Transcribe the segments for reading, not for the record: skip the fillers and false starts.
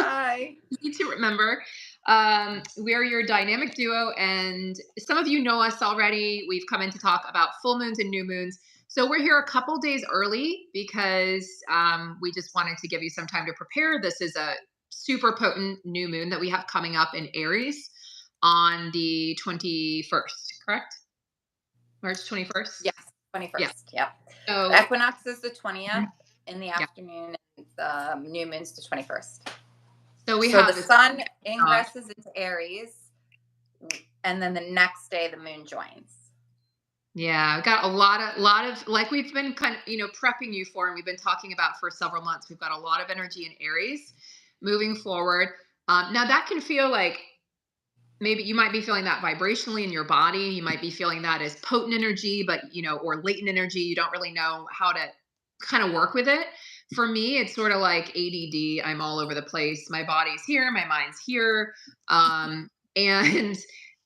Hi. You need to remember, we're your dynamic duo, and some of you know us already. We've come in to talk about full moons and new moons. So we're here a couple days early because we just wanted to give you some time to prepare. This is a super potent new moon that we have coming up in Aries on the 21st, correct? March 21st? Yes, Yeah. 21st. Yep. The So, equinox is the 20th mhm, in the yeah. afternoon, and the new moon's the 21st. So we So the have this. sun ingresses into Aries, and then the next day the moon joins. Yeah, I've got a lot of like we've been kind of, prepping you for, and we've been talking about for several months. We've got a lot of energy in Aries moving forward. Now that can feel like maybe you might be feeling that vibrationally in your body. You might be feeling that as potent energy, but or latent energy. You don't really know how to kind of work with it. For me, it's sort of like ADD. I'm all over the place. My body's here, my mind's here. And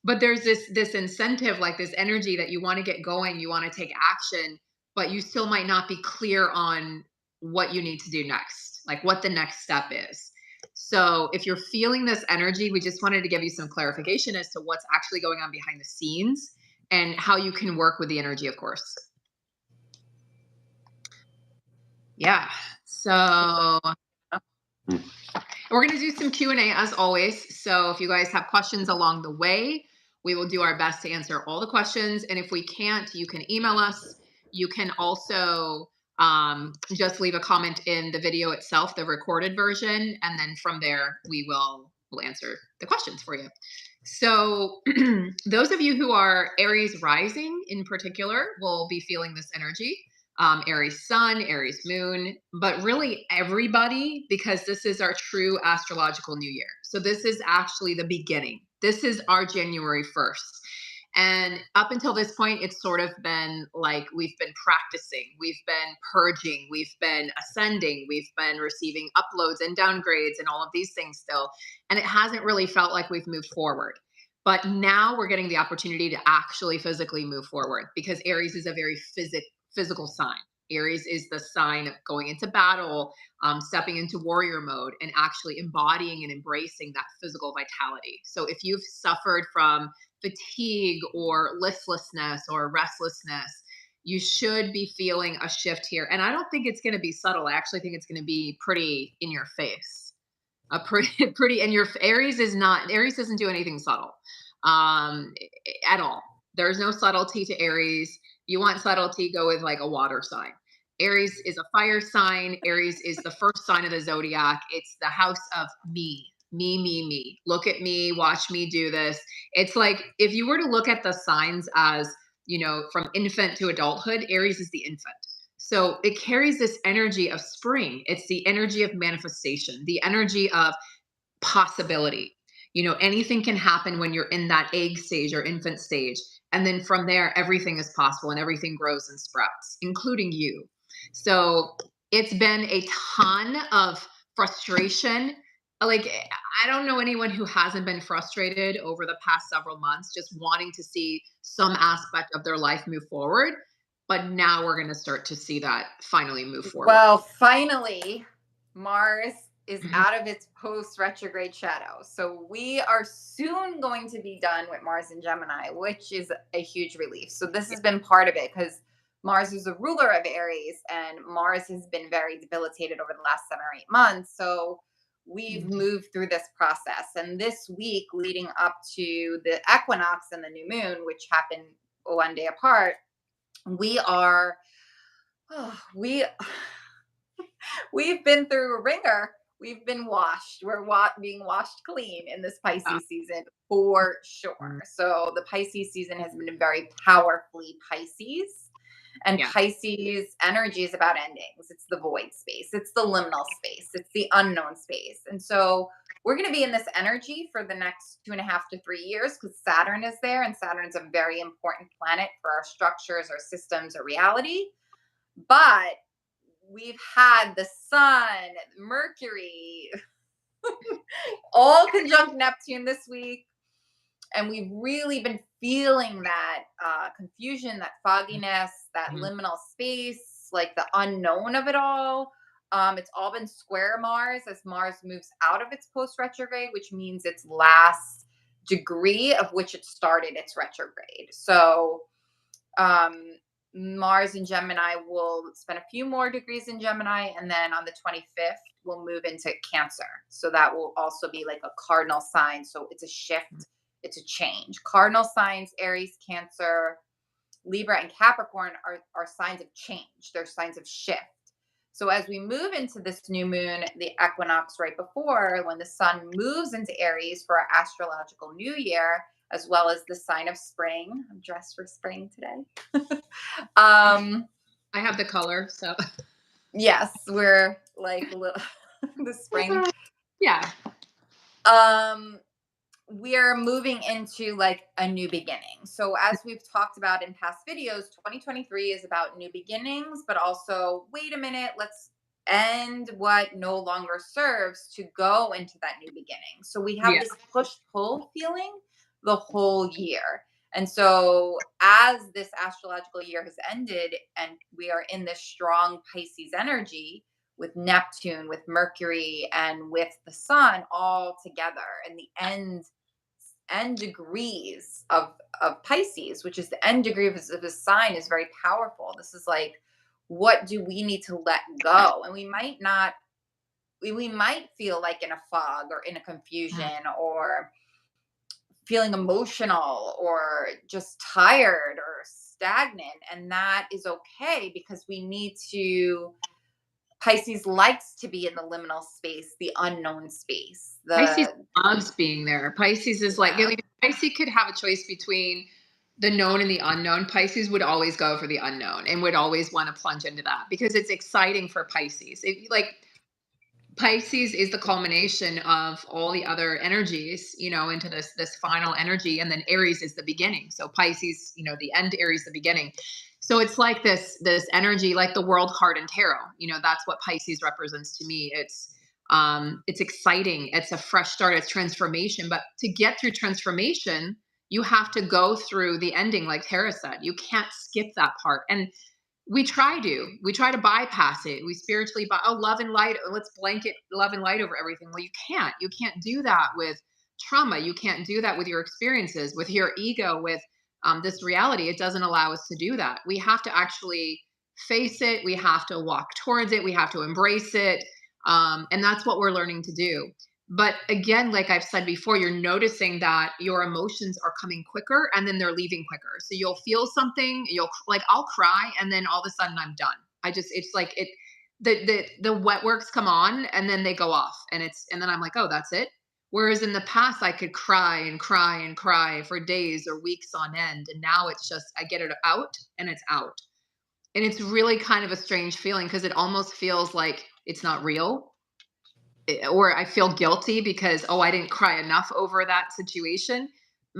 but there's this incentive, like this energy that you want to get going, you want to take action, but you still might not be clear on what you need to do next, like what the next step is. So if you're feeling this energy, we just wanted to give you some clarification as to what's actually going on behind the scenes and how you can work with the energy, of course. Yeah. So we're going to do some Q&A as always. So if you guys have questions along the way, we will do our best to answer all the questions. And if we can't, you can email us. You can also just leave a comment in the video itself, the recorded version. And then from there, we'll answer the questions for you. So those of you who are Aries rising in particular will be feeling this energy. Aries sun, Aries moon, but really everybody, because this is our true astrological new year. So this is actually the beginning. This is our January 1st. And up until this point, it's sort of been like we've been practicing, we've been purging, we've been ascending, we've been receiving uploads and downgrades and all of these things still. And it hasn't really felt like we've moved forward. But now we're getting the opportunity to actually physically move forward because Aries is a very physical sign. Aries is the sign of going into battle, stepping into warrior mode, and actually embodying and embracing that physical vitality. So if you've suffered from fatigue or listlessness or restlessness, you should be feeling a shift here. And I don't think it's going to be subtle. I actually think it's going to be pretty in your face. A pretty, and your Aries doesn't do anything subtle um, at all. There's no subtlety to Aries. You want subtlety, go with like a water sign. Aries is a fire sign. Aries is the first sign of the zodiac. It's the house of me, me, me, me. Look at me, watch me do this. It's like if you were to look at the signs as, from infant to adulthood, Aries is the infant. So it carries this energy of spring. It's the energy of manifestation, the energy of possibility. Anything can happen when you're in that egg stage or infant stage. And then from there, everything is possible and everything grows and sprouts, including you. So it's been a ton of frustration. Like, I don't know anyone who hasn't been frustrated over the past several months, just wanting to see some aspect of their life move forward. But now we're going to start to see that finally move forward. Well, finally, Mars is Mhm. out of its post retrograde shadow. So we are soon going to be done with Mars in Gemini, which is a huge relief. So this has been part of it because Mars is a ruler of Aries, and Mars has been very debilitated over the last 7 or 8 months. So we've Mhm. moved through this process. And this week leading up to the equinox and the new moon, which happen one day apart, we are we we've been through a ringer. We've been washed. We're being washed clean in this Yeah. Pisces season for sure. So the Pisces season has been very powerfully Pisces. And Yeah. Pisces energy is about endings. It's the void space. It's the liminal space. It's the unknown space. And so we're going to be in this energy for the next 2.5 to 3 years because Saturn is there. And Saturn's a very important planet for our structures, our systems, our reality. But we've had the sun, Mercury, all conjunct Neptune this week. And we've really been feeling that confusion, that fogginess, that Mhm. liminal space, like the unknown of it all. It's all been square Mars as Mars moves out of its post retrograde, which means its last degree of which it started its retrograde. So um, Mars in Gemini will spend a few more degrees in Gemini, and then on the 25th, we'll move into Cancer. So that will also be like a cardinal sign. So it's a shift, it's a change. Cardinal signs, Aries, Cancer, Libra, and Capricorn are signs of change, they're signs of shift. So as we move into this new moon, the equinox right before, when the sun moves into Aries for our astrological new year, as well as the sign of spring. I'm dressed for spring today. I have the color, so Yes, we're like the spring. yeah. We're moving into like a new beginning. So as we've talked about in past videos, 2023 is about new beginnings, but also, wait a minute, let's end what no longer serves to go into that new beginning. So we have Yeah. this push-pull feeling the whole year. And so as this astrological year has ended and we are in this strong Pisces energy, with Neptune, with Mercury, and with the sun all together, and the end degrees of Pisces, which is the end degree of his sign, is very powerful. This is like, what do we need to let go? And we might not, we might feel like in a fog or in a confusion or feeling emotional or just tired or stagnant. And that is okay because we need to, Pisces likes to be in the liminal space, the unknown space. Pisces The loves being there. Pisces is like, Yeah. if Pisces could have a choice between the known and the unknown, Pisces would always go for the unknown and would always want to plunge into that because it's exciting for Pisces. Like Pisces is the culmination of all the other energies, into this final energy, and then Aries is the beginning. So Pisces, the end, Aries the beginning. So it's like this energy, like the world card in tarot. That's what Pisces represents to me. It's exciting. It's a fresh start. It's transformation. But to get through transformation, you have to go through the ending, like Tara said. You can't skip that part. And we try to bypass it. We spiritually love and light, let's blanket love and light over everything. Well, you can't do that with trauma. You can't do that with your experiences, with your ego, with this reality. It doesn't allow us to do that. We have to actually face it. We have to walk towards it. We have to embrace it. And that's what we're learning to do. But again, like I've said before, you're noticing that your emotions are coming quicker and then they're leaving quicker. So you'll feel something, I'll cry, and then all of a sudden I'm done. It's like the wet works come on and then they go off, and then I'm like, oh, that's it. Whereas in the past I could cry and cry and cry for days or weeks on end. And now it's just, I get it out and it's out. And it's really kind of a strange feeling because it almost feels like it's not real, or I feel guilty because, oh, I didn't cry enough over that situation.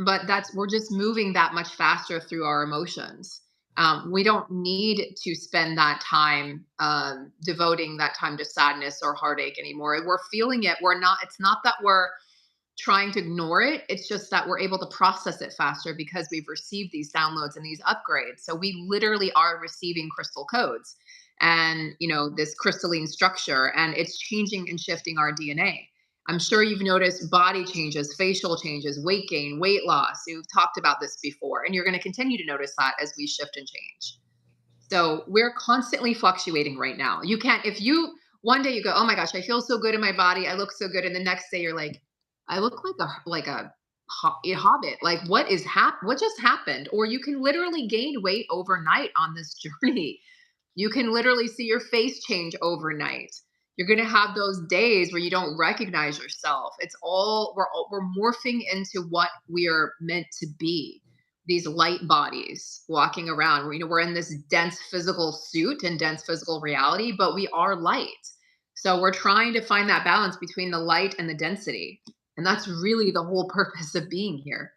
But we're just moving that much faster through our emotions. We don't need to spend that time devoting that time to sadness or heartache anymore. We're feeling it. It's not that we're trying to ignore it. It's just that we're able to process it faster because we've received these downloads and these upgrades. So we literally are receiving crystal codes and, this crystalline structure, and it's changing and shifting our DNA. I'm sure you've noticed body changes, facial changes, weight gain, weight loss. We've talked about this before, and you're going to continue to notice that as we shift and change. So we're constantly fluctuating right now. You can't, if you, one day you go, oh my gosh, I feel so good in my body, I look so good. And the next day you're like, I look a hobbit. Like what just happened? Or you can literally gain weight overnight on this journey. You can literally see your face change overnight. You're going to have those days where you don't recognize yourself. We're morphing into what we are meant to be. These light bodies walking around. We're in this dense physical suit and dense physical reality, but we are light. So we're trying to find that balance between the light and the density. And that's really the whole purpose of being here.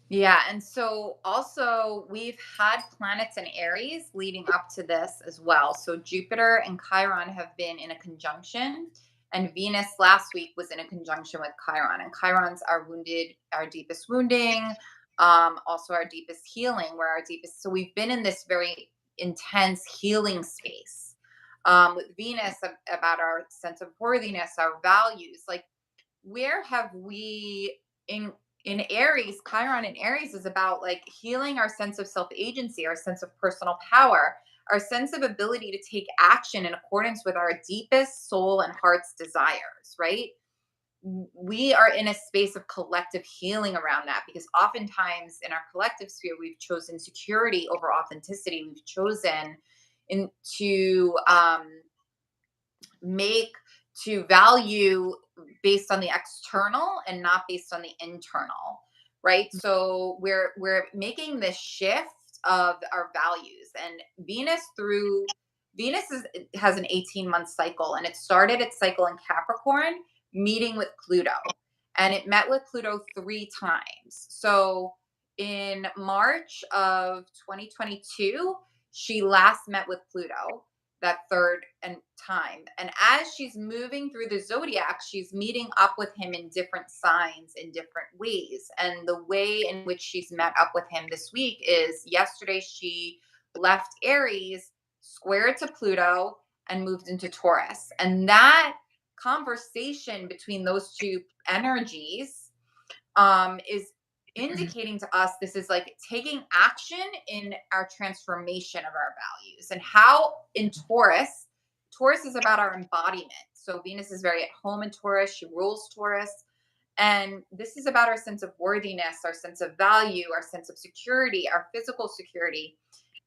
Yeah. And so also we've had planets in Aries leading up to this as well. So Jupiter and Chiron have been in a conjunction, and Venus last week was in a conjunction with Chiron. And Chiron's our deepest wounding, Also our deepest healing, where our deepest, so we've been in this very intense healing space. With Venus, about our sense of worthiness, our values, like where have we in Aries, Chiron in Aries is about like healing our sense of self-agency, our sense of personal power, our sense of ability to take action in accordance with our deepest soul and heart's desires, right? We are in a space of collective healing around that, because oftentimes in our collective sphere we've chosen security over authenticity. We've chosen to make to value based on the external and not based on the internal, right? So we're making this shift of our values. And Venus has an 18-month cycle, and it started its cycle in Capricorn, meeting with Pluto, and it met with Pluto 3 times. So in March of 2022 she last met with Pluto, that third and time. And as she's moving through the zodiac, she's meeting up with him in different signs in different ways. And the way in which she's met up with him this week is yesterday she left Aries, squared to Pluto, and moved into Taurus. And that conversation between those two energies is indicating to us this is like taking action in our transformation of our values. And how in Taurus is about our embodiment. So Venus is very at home in Taurus, she rules Taurus, and this is about our sense of worthiness, our sense of value, our sense of security, our physical security.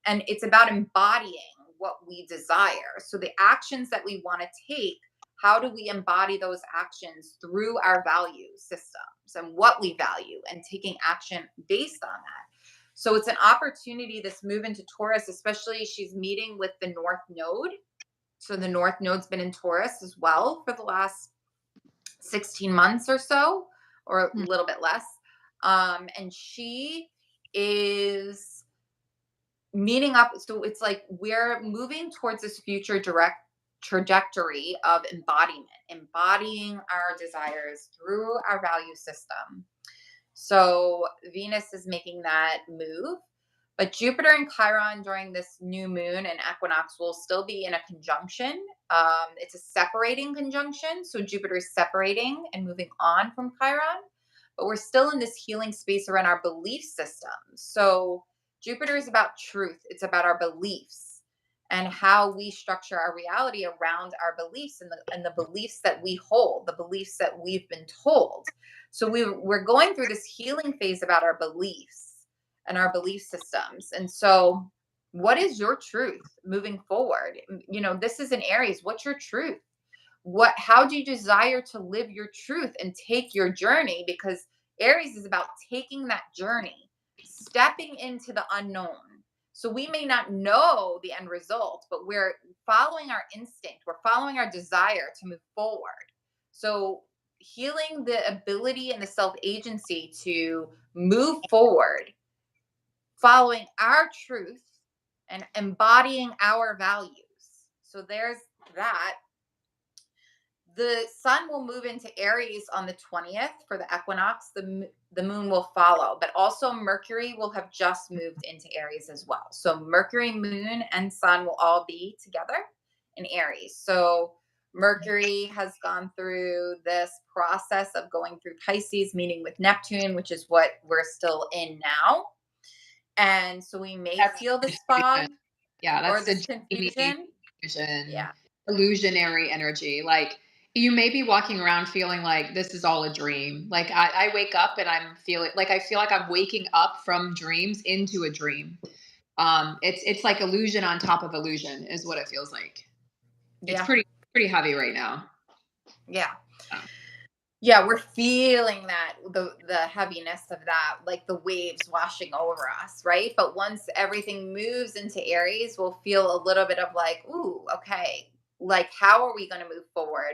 And it's about embodying what we desire. So the actions that we want to take, how do we embody those actions through our value systems and what we value, and taking action based on that. So it's an opportunity, this move into Taurus, especially she's meeting with the North Node. So the North Node's been in Taurus as well for the last 16 months or so, or a little bit less. And she is meeting up. So it's like we're moving towards this future direct trajectory of embodiment, embodying our desires through our value system. So Venus is making that move, but Jupiter and Chiron during this new moon and equinox will still be in a conjunction. It's a separating conjunction. So Jupiter is separating and moving on from Chiron, but we're still in this healing space around our belief systems. So Jupiter is about truth. It's about our beliefs and how we structure our reality around our beliefs, and the beliefs that we hold, the beliefs that we've been told. So we're going through this healing phase about our beliefs and our belief systems. And so what is your truth moving forward? You know, this is an Aries. What's your truth? How do you desire to live your truth and take your journey? Because Aries is about taking that journey, stepping into the unknown. So we may not know the end result, but we're following our instinct. We're following our desire to move forward. So healing the ability and the self-agency to move forward, following our truth and embodying our values. So there's that. The sun will move into Aries on the 20th for the equinox. The moon will follow, but also Mercury will have just moved into Aries as well. So Mercury, moon, and sun will all be together in Aries. So Mercury has gone through this process of going through Pisces, meeting with Neptune, which is what we're still in now. And so we may feel this fog, yeah, or that's this the confusion. illusion, Yeah. illusionary energy. Like you may be walking around feeling like this is all a dream. Like I wake up and I feel like I'm waking up from dreams into a dream. It's like illusion on top of illusion is what it feels like. It's Yeah. pretty heavy right now. Yeah. Yeah. Yeah, we're feeling that, the heaviness of that, like the waves washing over us, right? But once everything moves into Aries, we'll feel a little bit of like, ooh, okay, like how are we going to move forward?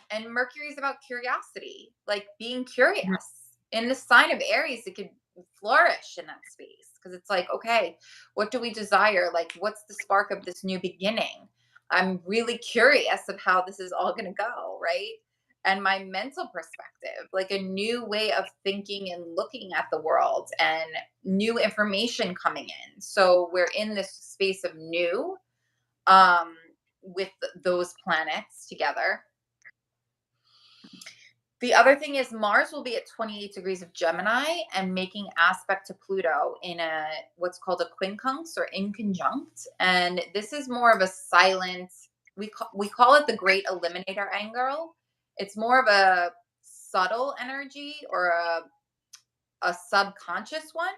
And Mercury is about curiosity, like being curious. In the sign of Aries, it could flourish in that space because it's like, okay, what do we desire? Like, what's the spark of this new beginning? I'm really curious of how this is all going to go, right? and my mental perspective, like a new way of thinking and looking at the world and new information coming in. So we're in this space of new, um, with those planets together. The other thing is Mars will be at 28 degrees of Gemini and making aspect to Pluto in a what's called a quincunx or inconjunct. And this is more of a silent, we call it the great eliminator angle. It's more of a subtle energy or a subconscious one.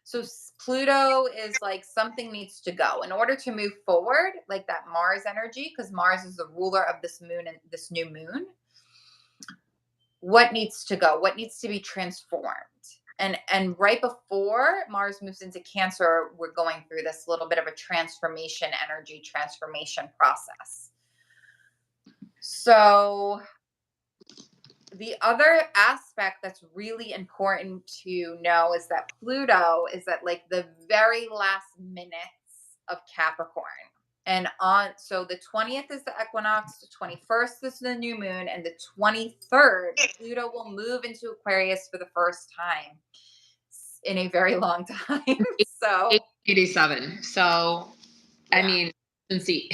So Pluto is like something needs to go in order to move forward, like that Mars energy, because Mars is the ruler of this moon and this new moon. What needs to go? What needs to be transformed? And right before Mars moves into Cancer, we're going through this little bit of a transformation energy, transformation process. So the other aspect that's really important to know is that Pluto is at like the very last minutes of Capricorn. And on so the 20th is the equinox, the 21st is the new moon, and the 23rd, Pluto will move into Aquarius for the first time in a very long time. So 87. So, I yeah. mean, let's see.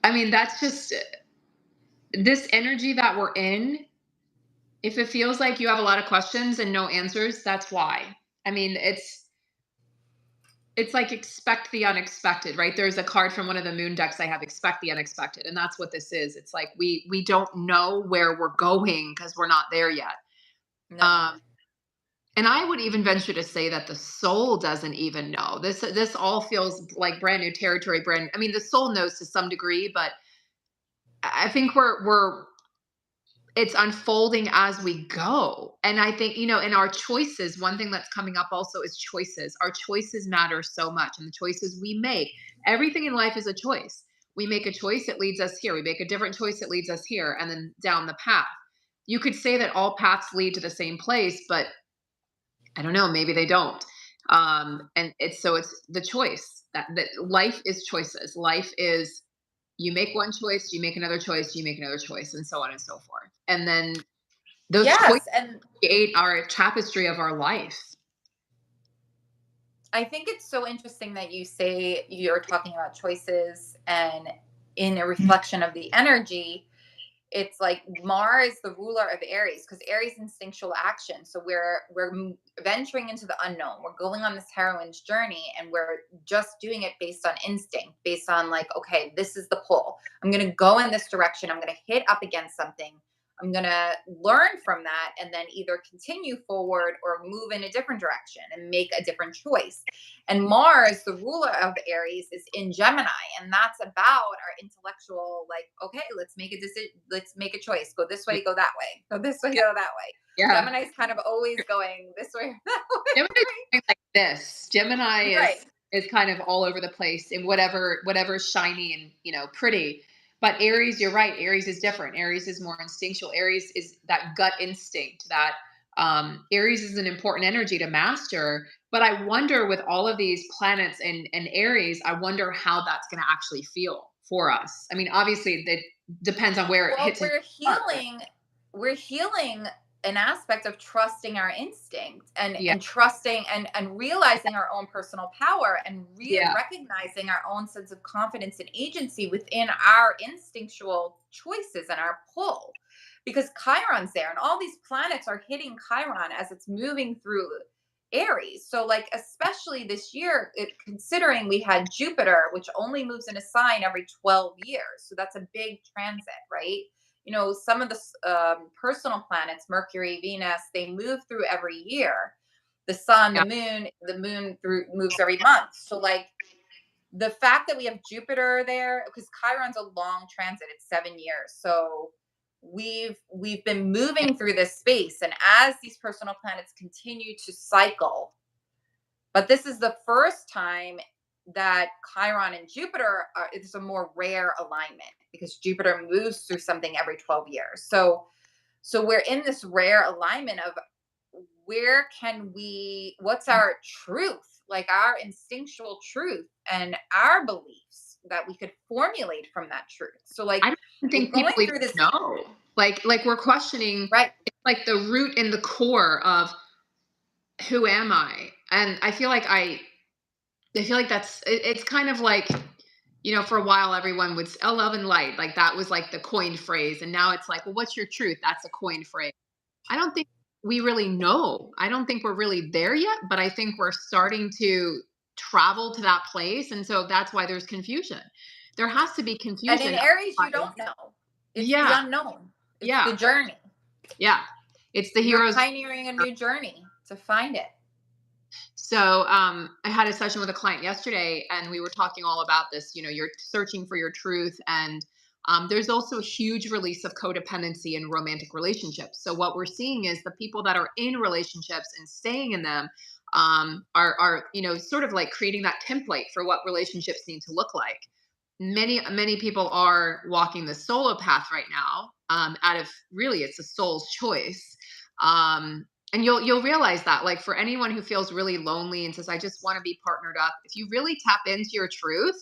I mean, that's just this energy that we're in. If it feels like you have a lot of questions and no answers, that's why. I mean, it's like expect the unexpected, right? There's a card from one of the moon decks I have, expect the unexpected, and that's what this is. It's like we don't know where we're going because we're not there yet. No. And I would even venture to say that the soul doesn't even know. This all feels like brand new territory. I mean, the soul knows to some degree, but I think we're it's unfolding as we go. And I think, in our choices, one thing that's coming up also is choices. Our choices matter so much, and the choices we make. Everything in life is a choice. We make a choice, it leads us here. We make a different choice, it leads us here, and then down the path. You could say that all paths lead to the same place, but I don't know, maybe they don't. And it's the choice that life is choices. Life is you make one choice, you make another choice, you make another choice, and so on and so forth. And then those choices Yes, and create our tapestry of our life. I think it's so interesting that you say you're talking about choices and in a reflection of the energy. It's like Mars, the ruler of Aries, because Aries instinctual action. So we're venturing into the unknown. We're going on this heroine's journey, and we're just doing it based on instinct, based on like, okay, this is the pull. I'm gonna go in this direction. I'm gonna hit up against something. I'm gonna learn from that, and then either continue forward or move in a different direction and make a different choice. And Mars, the ruler of Aries, is in Gemini, and that's about our intellectual, like, okay, let's make a decision, let's make a choice. Go this way, go that way. Go this way, Yeah. go that way. Yeah. Gemini's kind of always going this way or that way. Gemini's going like this. Gemini Right. is kind of all over the place in whatever's shiny and pretty. But Aries, you're right. Aries is different. Aries is more instinctual. Aries is that gut instinct. That Aries is an important energy to master. But I wonder, with all of these planets and Aries, I wonder how that's going to actually feel for us. I mean, obviously, that depends on where it Well, hits. we're healing an aspect of trusting our instinct and Yeah, and trusting and realizing our own personal power and yeah, recognizing our own sense of confidence and agency within our instinctual choices and our pull, because Chiron's there and all these planets are hitting Chiron as it's moving through Aries. So like especially this year, considering we had Jupiter, which only moves in a sign every 12 years, so that's a big transit, right? Some of the personal planets, Mercury, Venus, they move through every year. The sun, yeah. the moon through moves every month. So like the fact that we have Jupiter there, because Chiron's a long transit, it's 7 years. So we've been moving through this space, and as these personal planets continue to cycle, but this is the first time that Chiron and Jupiter it's a more rare alignment because Jupiter moves through something every 12 years. So we're in this rare alignment of what's our truth, like our instinctual truth and our beliefs. that we could formulate from that truth. So like I don't we're think people going even through this, know. Like we're questioning, right? it's like the root and the core of who am I? And I feel like it's kind of like, for a while everyone would love and light, like that was like the coined phrase. And now it's like, well, what's your truth? That's a coined phrase. I don't think we really know. I don't think we're really there yet, but I think we're starting to travel to that place. And so that's why there's confusion. There has to be And in confusion. Aries, you Otherwise- don't know. It's the Yeah. unknown. It's Yeah. the journey. Yeah. It's the You're hero's. pioneering a new journey to find it. So I had a session with a client yesterday, and we were talking all about this. You're searching for your truth, and there's also a huge release of codependency in romantic relationships. So what we're seeing is the people that are in relationships and staying in them are sort of like creating that template for what relationships need to look like. Many people are walking the solo path right now, out of really it's a soul's choice. And you'll realize that, like, for anyone who feels really lonely and says, I just want to be partnered up, if you really tap into your truth,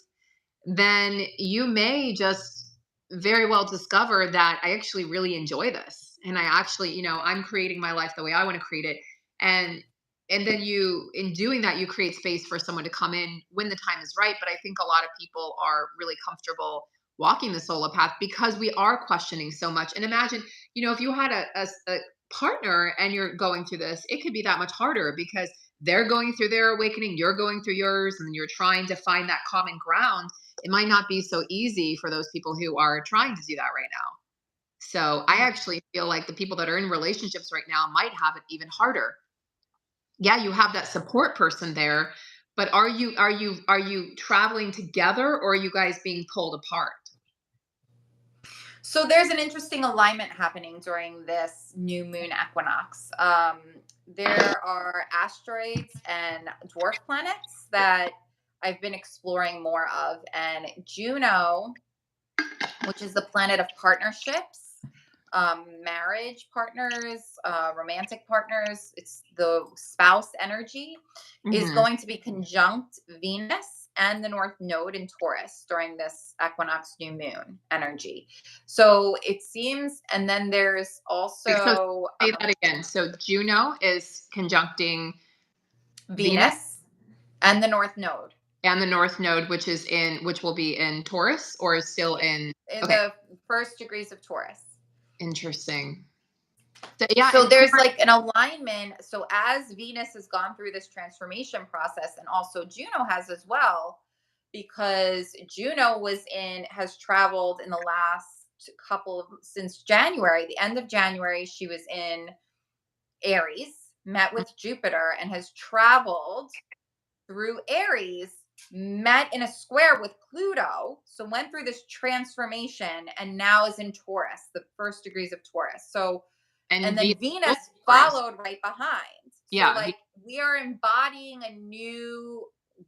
then you may just very well discover that I actually really enjoy this. And I actually, I'm creating my life the way I want to create it. And then in doing that, you create space for someone to come in when the time is right. But I think a lot of people are really comfortable walking the solo path because we are questioning so much. And imagine, if you had a partner and you're going through this, it could be that much harder because they're going through their awakening, you're going through yours, and you're trying to find that common ground. It might not be so easy for those people who are trying to do that right now. So I actually feel like the people that are in relationships right now might have it even harder. Yeah, you have that support person there, but are you traveling together, or are you guys being pulled apart? So there's an interesting alignment happening during this new moon equinox. There are asteroids and dwarf planets that I've been exploring more of, and Juno, which is the planet of partnerships, marriage partners, romantic partners, it's the spouse energy, is Mhm. going to be conjunct Venus and the North Node in Taurus during this equinox new moon energy. So it seems, and then there's Wait, so also say that again. So Juno is conjuncting Venus Venus and the North Node and the North Node, which will be in Taurus, or is still in. in Okay, the first degrees of Taurus. interesting. So, yeah, So and there's Taurus. like an alignment. So as Venus has gone through this transformation process, and also Juno has as well, because Juno has traveled in the last since January, the end of January, she was in Aries, met with Jupiter, and has traveled through Aries, met in a square with Pluto, so went through this transformation, and now is in Taurus, the first degrees of Taurus. So And and Venus then is Venus Taurus. followed right behind. So Yeah, like we are embodying a new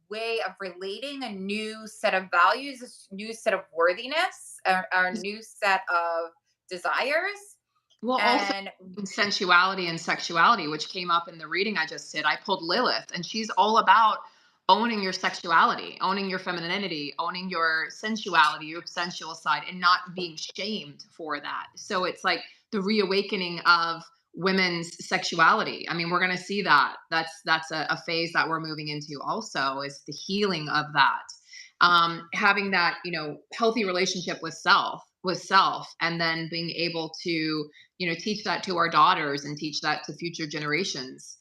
way of relating, a new set of values, a new set of worthiness, our new set of desires. well, also And sensuality and sexuality, which came up in the reading I just did. I pulled Lilith, and she's all about owning your sexuality, owning your femininity, owning your sensuality, your sensual side, and not being shamed for that. So it's like the reawakening of women's sexuality. I mean, we're going to see that. That's a phase that we're moving into. Also, is the healing of that. Having that, healthy relationship with self, and then being able to, teach that to our daughters and teach that to future generations.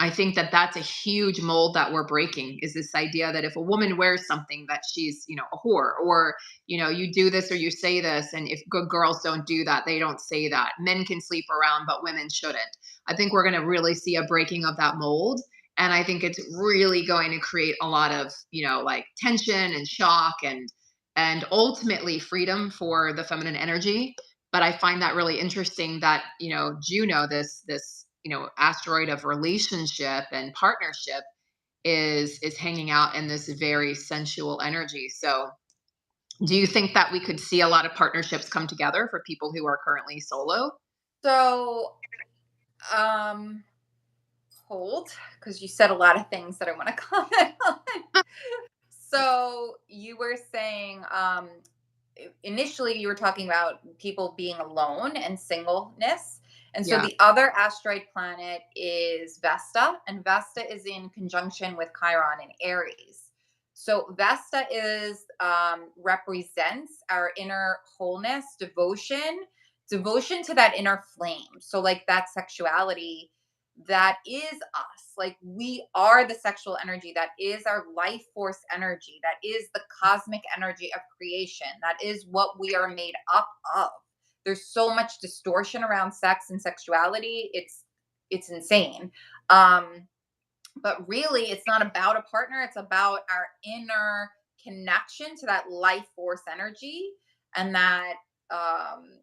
I think that that's a huge mold that we're breaking, is this idea that if a woman wears something that she's, a whore, or, you do this or you say this. And if good girls don't do that, they don't say that. Men can sleep around, but women shouldn't. I think we're going to really see a breaking of that mold. And I think it's really going to create a lot of, like tension and shock, and ultimately freedom for the feminine energy. But I find that really interesting that, Juno, this asteroid of relationship and partnership, is hanging out in this very sensual energy. So do you think that we could see a lot of partnerships come together for people who are currently solo? so hold, because you said a lot of things that I want to comment on. So you were saying, initially you were talking about people being alone and singleness. And so Yeah. the other asteroid planet is Vesta, and Vesta is in conjunction with Chiron in Aries. So Vesta is represents our inner wholeness, devotion to that inner flame. So like that sexuality that is us. Like we are the sexual energy, that is our life force energy, that is the cosmic energy of creation, that is what we are made up of. There's so much distortion around sex and sexuality. It's insane. Um but really it's not about a partner, it's about our inner connection to that life force energy, and that um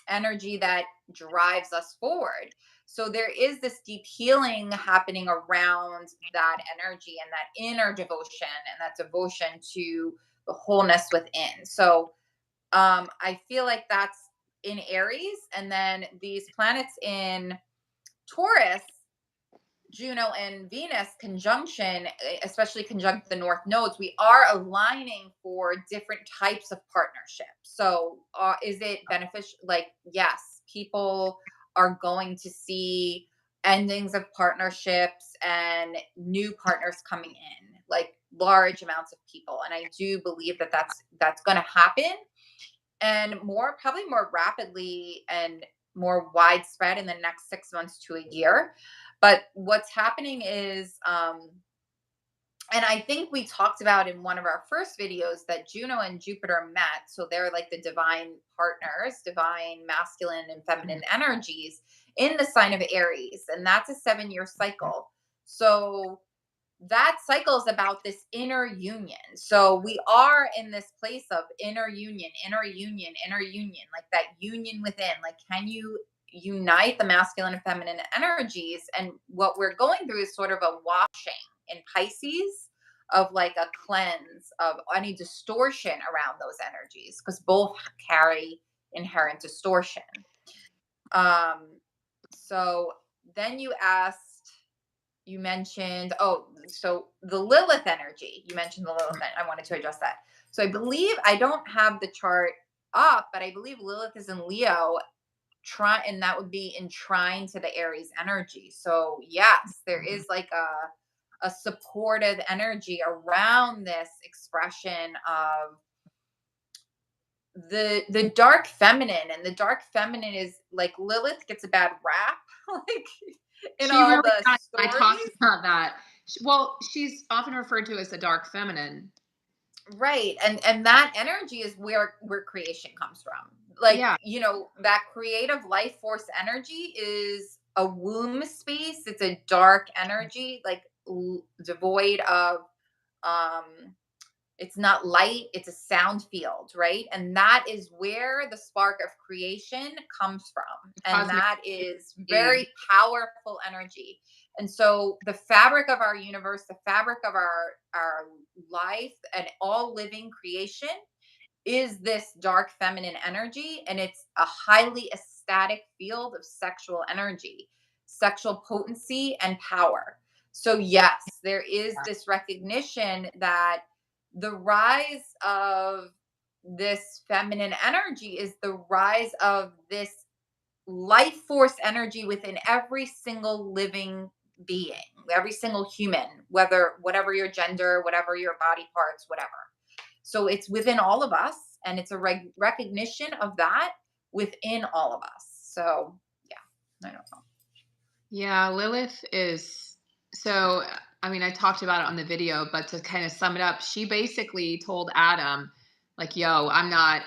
energy that drives us forward. So there is this deep healing happening around that energy and that inner devotion and that devotion to the wholeness within. So I feel like that's in Aries, and then these planets in Taurus, Juno and Venus conjunction, especially conjunct the North nodes, we are aligning for different types of partnerships. So, is it beneficial? Like, yes, people are going to see endings of partnerships and new partners coming in, like large amounts of people. And I do believe that that's going to happen, and probably more rapidly and more widespread in the next 6 months to a year. But what's happening is, and I think we talked about in one of our first videos, that Juno and Jupiter met. So they're like the divine partners, divine masculine and feminine energies in the sign of Aries. And that's a 7-year cycle. So that cycle is about this inner union. So we are in this place of inner union, inner union, inner union, like that union within. Like, can you unite the masculine and feminine energies? And what we're going through is sort of a washing in Pisces, of like a cleanse of any distortion around those energies, because both carry inherent distortion. So then you mentioned, so the Lilith energy. You mentioned the Lilith. I wanted to address that. So I don't have the chart up, but I believe Lilith is in Leo, and that would be in trine to the Aries energy. So yes, there is like a supportive energy around this expression of the dark feminine. And the dark feminine is like, Lilith gets a bad rap, like in She all really the does. I stories. talked about that. Well, she's often referred to as the dark feminine. Right. And that energy is where creation comes from. Like, Yeah. that creative life force energy is a womb space. It's a dark energy, like devoid of um it's not light, it's a sound field, right? And that is where the spark of creation comes from. And Cosmic that is energy. very powerful energy. And so the fabric of our universe, the fabric of our life and all living creation is this dark feminine energy, and it's a highly ecstatic field of sexual energy, sexual potency and power. So yes, there is this recognition that the rise of this feminine energy is the rise of this life force energy within every single living being, every single human, whatever your gender, whatever your body parts, whatever. So it's within all of us, and it's a recognition of that within all of us. So yeah, I don't know. Yeah, Lilith is so I mean, I talked about it on the video, but to kind of sum it up, she basically told Adam, like, yo, I'm not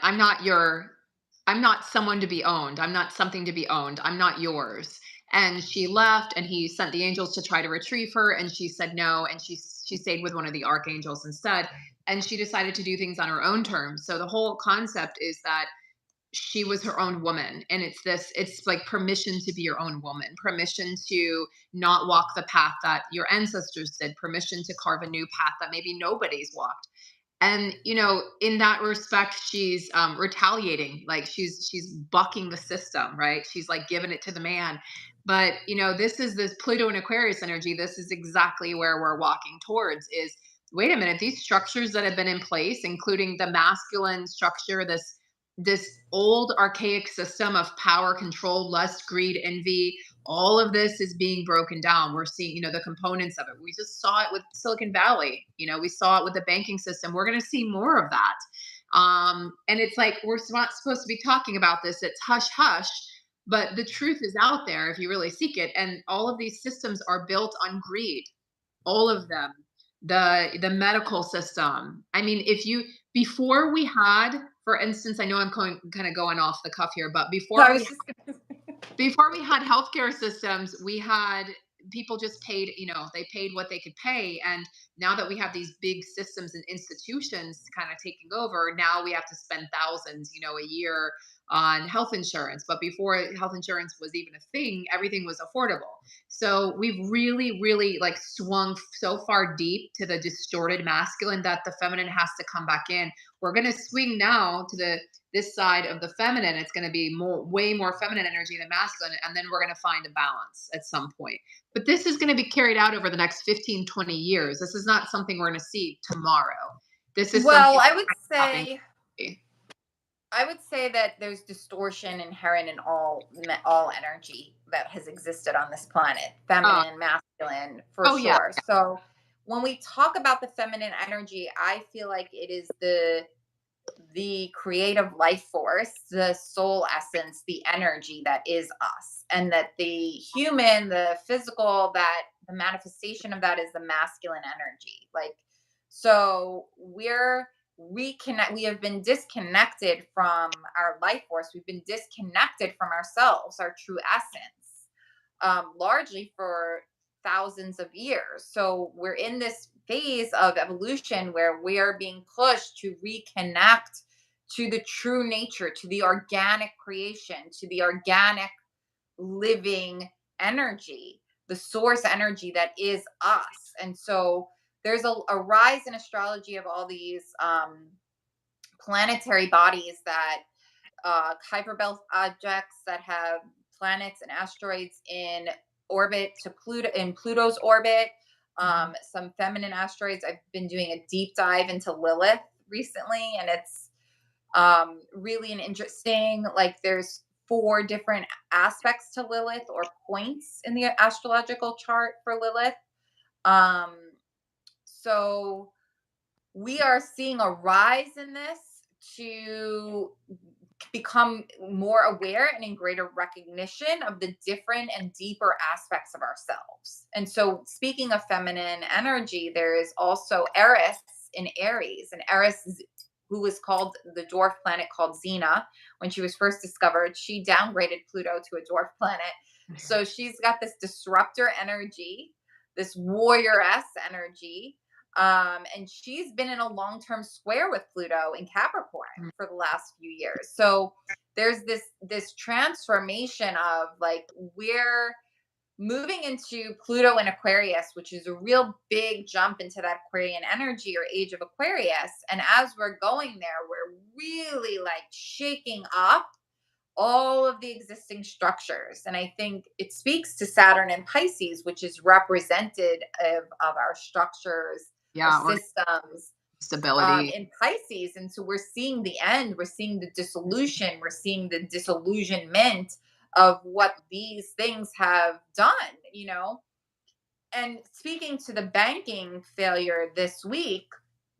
someone to be owned. I'm not something to be owned. I'm not yours. And she left, and he sent the angels to try to retrieve her, and she said no, and she stayed with one of the archangels instead, and she decided to do things on her own terms. So the whole concept is that she was her own woman, and it's like permission to be your own woman, permission to not walk the path that your ancestors did, permission to carve a new path that maybe nobody's walked. And in that respect, she's retaliating, like she's bucking the system, right? She's like giving it to the man. But this is this Pluto and Aquarius energy. This is exactly where we're walking towards, is wait a minute, these structures that have been in place, including the masculine structure, this old archaic system of power, control, lust, greed, envy, all of this is being broken down. We're seeing, the components of it. We just saw it with Silicon Valley. We saw it with the banking system. We're going to see more of that. And it's like, we're not supposed to be talking about this. It's hush hush, but the truth is out there if you really seek it. And all of these systems are built on greed, all of them. The medical system. I mean, before we had, for instance, I know I'm kind of going off the cuff here, but No, I was just before we had healthcare systems, we had people just paid, they paid what they could pay. And now that we have these big systems and institutions kind of taking over, now we have to spend thousands, a year on health insurance. But before health insurance was even a thing, everything was affordable. So we've really, really like swung so far deep to the distorted masculine that the feminine has to come back in. We're going to swing now to this side of the feminine. It's going to be way more feminine energy than masculine. And then we're going to find a balance at some point. But this is going to be carried out over the next 15, 20 years. This is not something we're going to see tomorrow. This is well, something I would say that there's distortion inherent in all energy that has existed on this planet, feminine, masculine, for sure. Yeah. So when we talk about the feminine energy, I feel like it is the creative life force, the soul essence, the energy that is us, and that the human, the physical, that the manifestation of that is the masculine energy. Like, so we have been disconnected from our life force. We've been disconnected from ourselves, our true essence, largely for thousands of years. So we're in this phase of evolution where we are being pushed to reconnect to the true nature, to the organic creation, to the organic living energy, the source energy that is us. And so there's a rise in astrology of all these planetary bodies that Kuiper belt objects that have planets and asteroids in orbit to Pluto, in Pluto's orbit. Some feminine asteroids. I've been doing a deep dive into Lilith recently, and it's really an interesting. Like, there's 4 different aspects to Lilith, or points in the astrological chart for Lilith. So we are seeing a rise in this to become more aware and in greater recognition of the different and deeper aspects of ourselves. And so, speaking of feminine energy, there is also Eris in Aries, and Eris, who was called the dwarf planet called Xena when she was first discovered. She downgraded Pluto to a dwarf planet. So she's got this disruptor energy, this warrioress energy. And she's been in a long-term square with Pluto in Capricorn for the last few years. So there's this transformation of, like, we're moving into Pluto in Aquarius, which is a real big jump into that Aquarian energy, or age of Aquarius. And as we're going there, we're really like shaking up all of the existing structures. And I think it speaks to Saturn and Pisces, which is representative of our structures, our systems, stability in Pisces. And so we're seeing the end, we're seeing the dissolution, we're seeing the disillusionment of what these things have done, And speaking to the banking failure this week,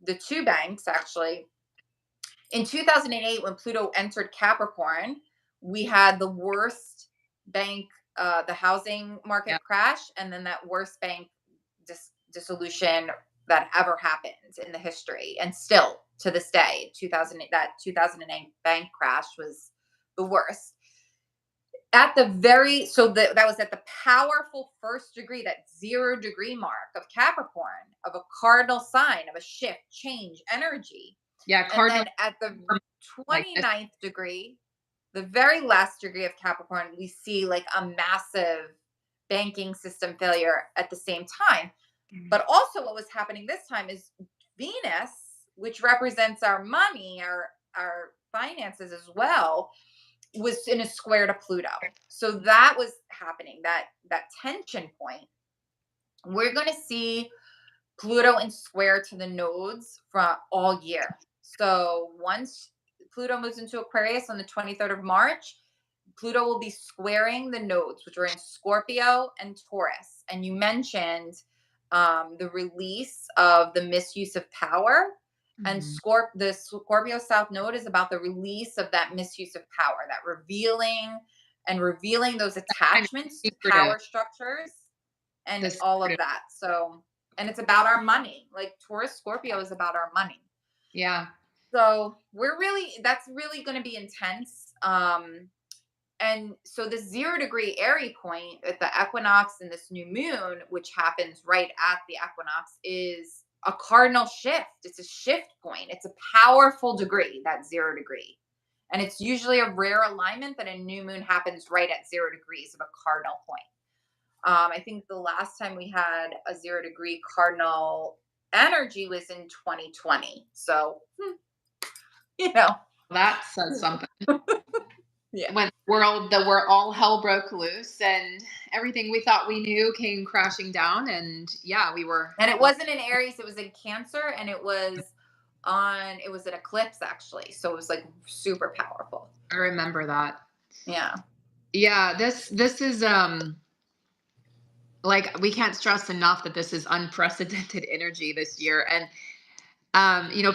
the 2 banks actually, in 2008, when Pluto entered Capricorn, we had the worst bank, the housing market crash, and then that worst bank dissolution that ever happened in the history. And still to this day, that 2008 bank crash was the worst. That was at the powerful first degree, that 0 degree mark of Capricorn, of a cardinal sign, of a shift, change, energy. Yeah, and then at the 29th degree, the very last degree of Capricorn, we see like a massive banking system failure at the same time. But also what was happening this time is Venus, which represents our money, our finances as well, was in a square to Pluto. So that was happening, that tension point. We're going to see Pluto in square to the nodes from all year. So once Pluto moves into Aquarius on the 23rd of March, Pluto will be squaring the nodes, which are in Scorpio and Taurus. And you mentioned the release of the misuse of power. And Mhm. The Scorpio South Node is about the release of that misuse of power, that revealing those Kind of attachments to secretive. power structures and The all of secretive. that. So, and it's about our money. Like Taurus Scorpio is about our money. Yeah. So that's really going to be intense. And so this 0 degree Aries point at the equinox and this new moon, which happens right at the equinox, is a cardinal shift. It's a shift point. It's a powerful degree, that 0 degree. And it's usually a rare alignment that a new moon happens right at 0 degrees of a cardinal point. I think the last time we had a 0 degree cardinal energy was in 2020. So, you know, That says something. yeah. When all hell broke loose and everything we thought we knew came crashing down, and yeah, we were. And it wasn't in Aries, it was in Cancer, and it was an eclipse actually. So it was like super powerful. I remember that. Yeah. Yeah, this is like, we can't stress enough that this is unprecedented energy this year. And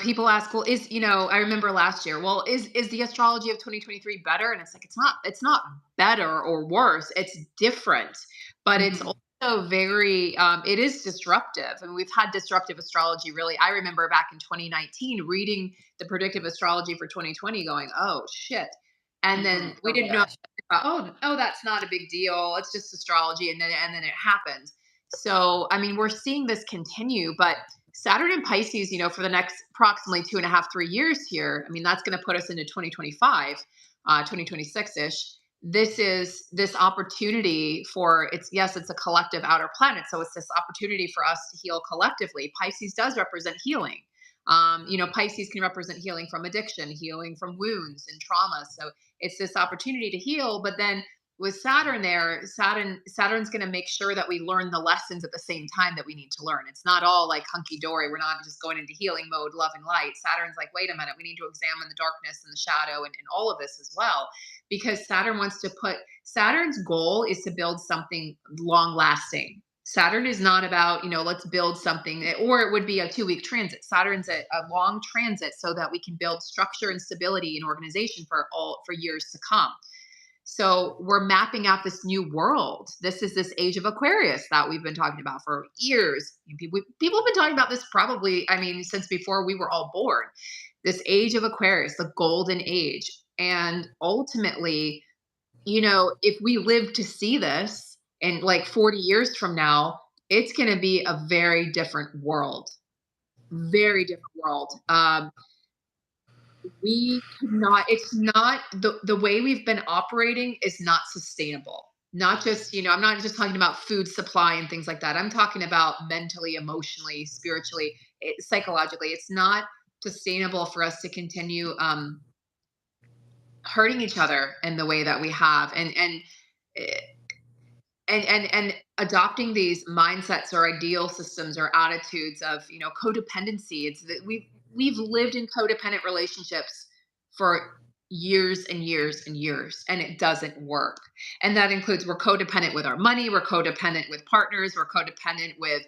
people ask, well, I remember last year, well, is the astrology of 2023 better? And it's like, it's not better or worse. It's different, but it's Mhm. also very, it is disruptive. I mean, we've had disruptive astrology, really. I remember back in 2019 reading the predictive astrology for 2020 going, oh shit. And then Mhm. we Oh my didn't know, gosh. oh, that's not a big deal. It's just astrology. And then it happened. So, I mean, we're seeing this continue, but Saturn in Pisces, for the next approximately 2.5, 3 years here, I mean, that's going to put us into 2025, 2026 ish. This is this opportunity for it's a collective outer planet. So it's this opportunity for us to heal collectively. Pisces does represent healing. Pisces can represent healing from addiction, healing from wounds and trauma. So it's this opportunity to heal. But then with Saturn there, Saturn's going to make sure that we learn the lessons at the same time that we need to learn. It's not all like hunky dory. We're not just going into healing mode, love and light. Saturn's like, wait a minute, we need to examine the darkness and the shadow and all of this as well, because Saturn's goal is to build something long lasting. Saturn is not about, let's build something, or it would be a 2-week transit. Saturn's a long transit so that we can build structure and stability and organization for years to come. So we're mapping out this new world. This is this age of Aquarius that we've been talking about for years. People have been talking about this probably, I mean, since before we were all born. This age of Aquarius, the golden age. And ultimately, if we live to see this in like 40 years from now, it's going to be a very different world. Very different world. We could not It's not the way we've been operating is not sustainable. Not just, I'm not just talking about food supply and things like that. I'm talking about mentally, emotionally, spiritually, psychologically. It's not sustainable for us to continue hurting each other in the way that we have, eh, and adopting these mindsets or ideal systems or attitudes of, codependency. It's that we've lived in codependent relationships for years and years and years, and it doesn't work. And that includes, we're codependent with our money, we're codependent with partners, we're codependent with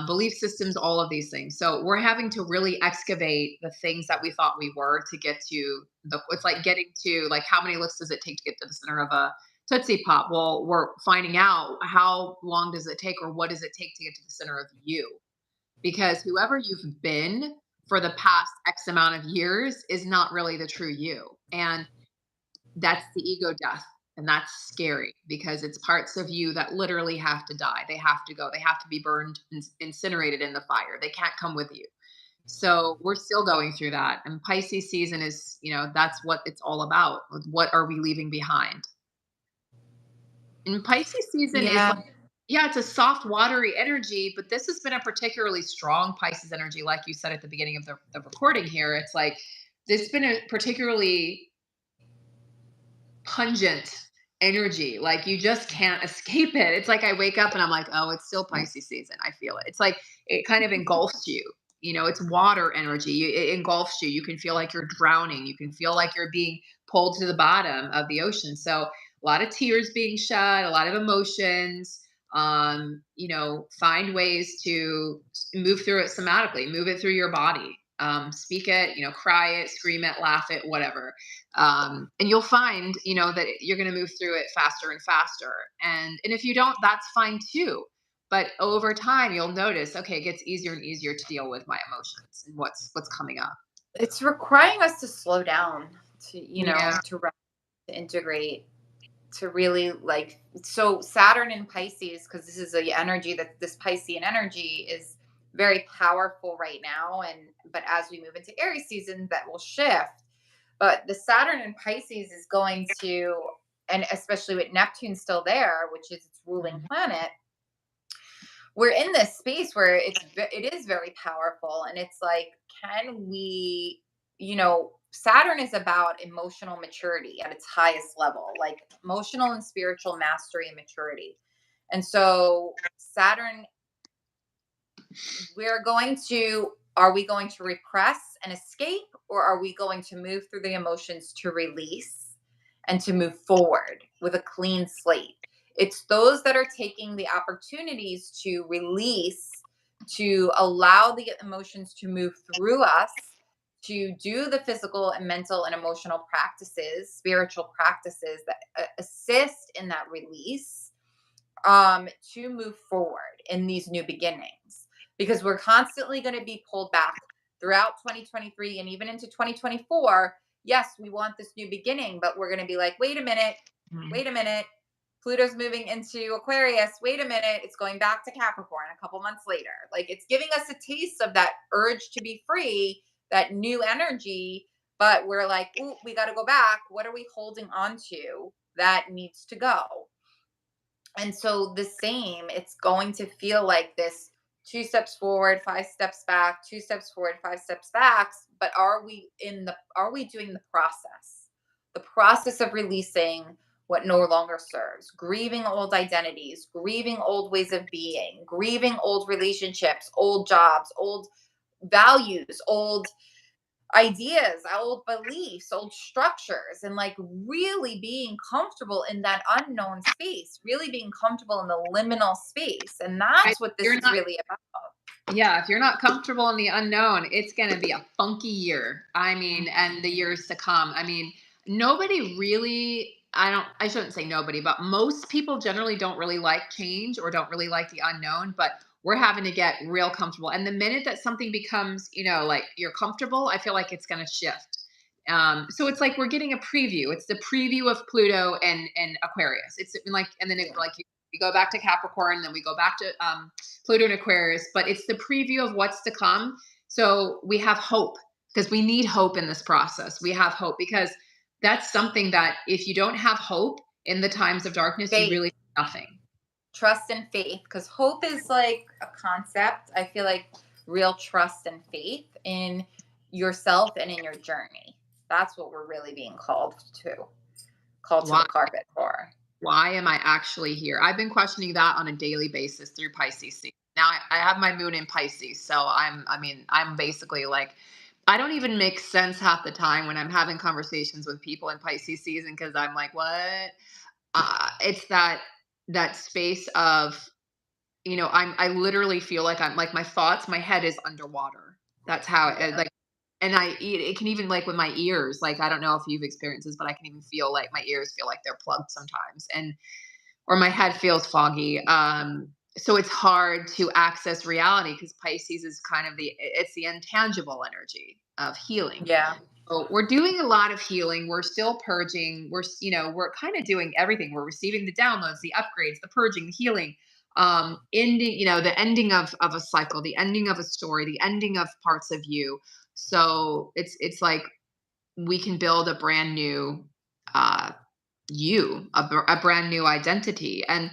belief systems, all of these things. So we're having to really excavate the things that we thought we were to get to it's like getting to, like, how many lifts does it take to get to the center of a Tootsie Pop? Well, we're finding out how long does it take, or what does it take to get to the center of you? Because whoever you've been for the past X amount of years is not really the true you. And that's the ego death. And that's scary because it's parts of you that literally have to die. They have to go. They have to be burned and incinerated in the fire. They can't come with you. So we're still going through that. And Pisces season is, that's what it's all about. What are we leaving behind? And Pisces season is Yeah. like, yeah, it's a soft, watery energy, but this has been a particularly strong Pisces energy. Like you said at the beginning of the recording here, it's like, this has been a particularly pungent energy. Like you just can't escape it. It's like I wake up and I'm like, oh, it's still Pisces season. I feel it. It's like it kind of engulfs you. You know, it's water energy. It engulfs you. You can feel like you're drowning. You can feel like you're being pulled to the bottom of the ocean. So a lot of tears being shed, a lot of emotions. Find ways to move through it somatically, move it through your body. Speak it, cry it, scream it, laugh it, whatever. And you'll find, that you're going to move through it faster and faster. And if you don't, that's fine too. But over time, you'll notice, okay, it gets easier and easier to deal with my emotions and what's coming up. It's requiring us to slow down, to, Yeah. to rest, to integrate, to really like, so Saturn in Pisces, because this is a energy that this Piscean energy is very powerful right now. But as we move into Aries season, that will shift. But the Saturn in Pisces is going to, and especially with Neptune still there, which is its ruling planet, we're in this space where it is very powerful. And it's like, can we, Saturn is about emotional maturity at its highest level, like emotional and spiritual mastery and maturity. And so Saturn, are we going to repress and escape, or are we going to move through the emotions to release and to move forward with a clean slate? It's those that are taking the opportunities to release, to allow the emotions to move through us, to do the physical and mental and emotional practices, spiritual practices that assist in that release, to move forward in these new beginnings. Because we're constantly going to be pulled back throughout 2023 and even into 2024. Yes, we want this new beginning, but we're going to be like, wait a minute, wait a minute. Pluto's moving into Aquarius. Wait a minute. It's going back to Capricorn a couple months later. Like, it's giving us a taste of that urge to be free, that new energy. But we're like, ooh, we got to go back. What are we holding on to that needs to go? And so the same, it's going to feel like this 2 steps forward, 5 steps back, 2 steps forward, 5 steps back. But are we doing the process of releasing what no longer serves, grieving old identities, grieving old ways of being, grieving old relationships, old jobs, old values, old ideas, old beliefs, old structures, and like really being comfortable in that unknown space, really being comfortable in the liminal space. And that's what this is really about. Yeah, if you're not comfortable in the unknown, it's going to be a funky year. I mean, and the years to come. I mean, nobody really, I shouldn't say nobody, but most people generally don't really like change or don't really like the unknown, but we're having to get real comfortable. And the minute that something becomes, like you're comfortable, I feel like it's going to shift. So it's like we're getting a preview. It's the preview of Pluto and Aquarius. It's like, and then it's like we go back to Capricorn, then we go back to Pluto and Aquarius, but it's the preview of what's to come. So we have hope because we need hope in this process. We have hope because that's something that if you don't have hope in the times of darkness, you really have nothing. Trust and faith, because hope is like a concept. I feel like real trust and faith in yourself and in your journey. That's what we're really being called to the carpet for. Why am I actually here? I've been questioning that on a daily basis through Pisces season. Now I have my moon in Pisces. So I'm basically like, I don't even make sense half the time when I'm having conversations with people in Pisces season. Cause I'm like, what? It's that space of, I literally feel like I'm like, my thoughts, my head is underwater. That's how it like, and it can even like with my ears, like, I don't know if you've experienced this, but I can even feel like my ears feel like they're plugged sometimes or my head feels foggy. So it's hard to access reality because Pisces is kind of it's the intangible energy of healing. Yeah. So we're doing a lot of healing. We're still purging. We're kind of doing everything. We're receiving the downloads, the upgrades, the purging, the healing, ending, the ending of a cycle, the ending of a story, the ending of parts of you. So it's like we can build a brand new a brand new identity. And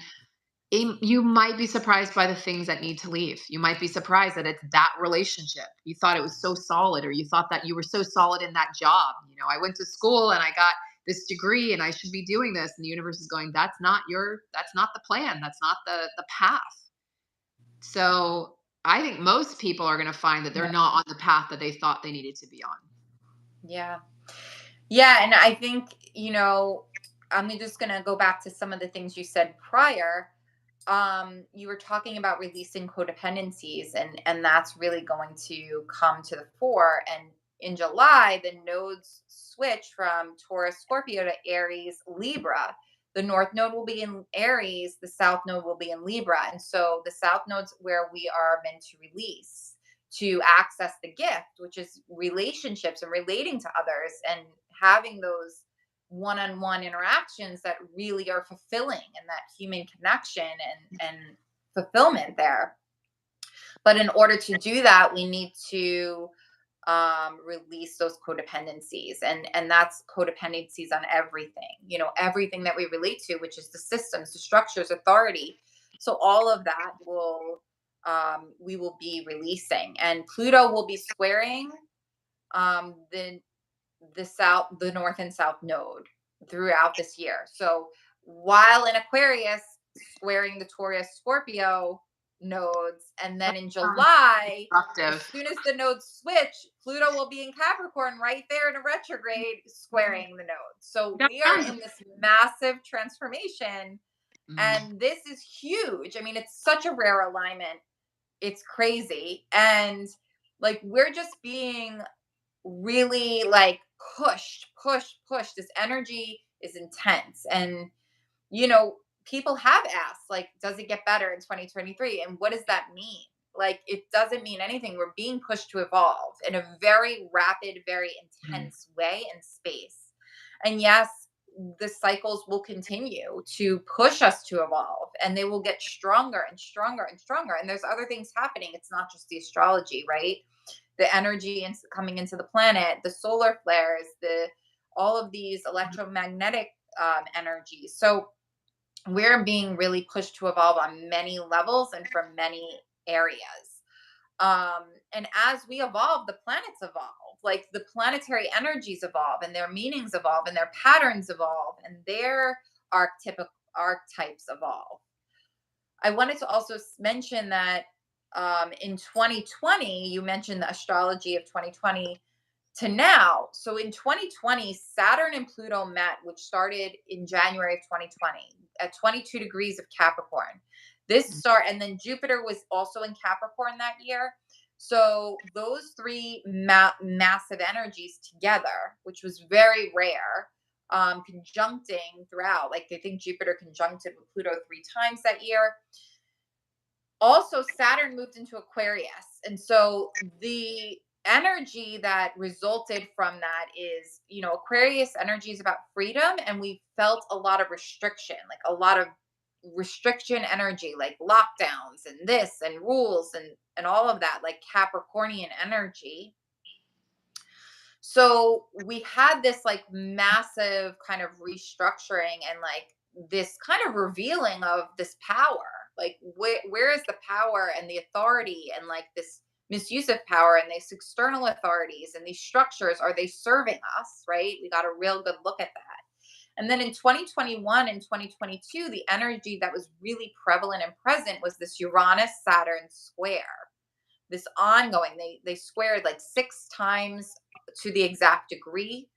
you might be surprised by the things that need to leave. You might be surprised that it's that relationship. You thought it was so solid, or you thought that you were so solid in that job. I went to school and I got this degree and I should be doing this. And the universe is going, that's not the plan. That's not the path. So I think most people are going to find that they're not on the path that they thought they needed to be on. Yeah. Yeah. And I think, I'm just going to go back to some of the things you said prior. You were talking about releasing codependencies, and that's really going to come to the fore. And in July, the nodes switch from Taurus Scorpio to Aries Libra. The north node will be in Aries, the south node will be in Libra. And so the south node's where we are meant to release, to access the gift, which is relationships and relating to others and having those one-on-one interactions that really are fulfilling and that human connection and fulfillment there. But in order to do that, we need to release those codependencies, and that's codependencies on everything, everything that we relate to, which is the systems, the structures, authority. So all of that will we will be releasing, and Pluto will be squaring the north and south node throughout this year. So while in Aquarius, squaring the Taurus Scorpio nodes, and then in July, as soon as the nodes switch, Pluto will be in Capricorn right there in a retrograde, squaring the nodes. So we are in this massive transformation, and this is huge. I mean, it's such a rare alignment. It's crazy. And like, we're just being really like pushed. This energy is intense. And, people have asked, like, does it get better in 2023? And what does that mean? Like, it doesn't mean anything. We're being pushed to evolve in a very rapid, very intense way and space. And yes, the cycles will continue to push us to evolve, and they will get stronger and stronger and stronger. And there's other things happening. It's not just the astrology, right? The energy coming into the planet, the solar flares, all of these electromagnetic energies. So we're being pushed to evolve on many levels and from many areas. And as we evolve, the planets evolve. Like, the planetary energies evolve, and their meanings evolve, and their patterns evolve, and their archetypes evolve. I wanted to also mention that in 2020, you mentioned the astrology of 2020 to now. So in 2020, Saturn and Pluto met, which started in January of 2020 at 22 degrees of Capricorn. And then Jupiter was also in Capricorn that year. So those three massive energies together, which was very rare, conjuncting throughout. Like, I think Jupiter conjuncted with Pluto 3 times that year. Also, Saturn moved into Aquarius. And so the energy that resulted from that is, Aquarius energy is about freedom. And we felt a lot of restriction, like a lot of restriction energy, like lockdowns and this and rules and all of that, like Capricornian energy. So we had this like massive kind of restructuring and like this kind of revealing of this power. Like, where is the power and the authority, and like this misuse of power and these external authorities and these structures? Are they serving us? Right? We got a real good look at that. And then in 2021 and 2022, the energy that was really prevalent and present was this Uranus Saturn square. This ongoing, they squared like 6 times to the exact degree.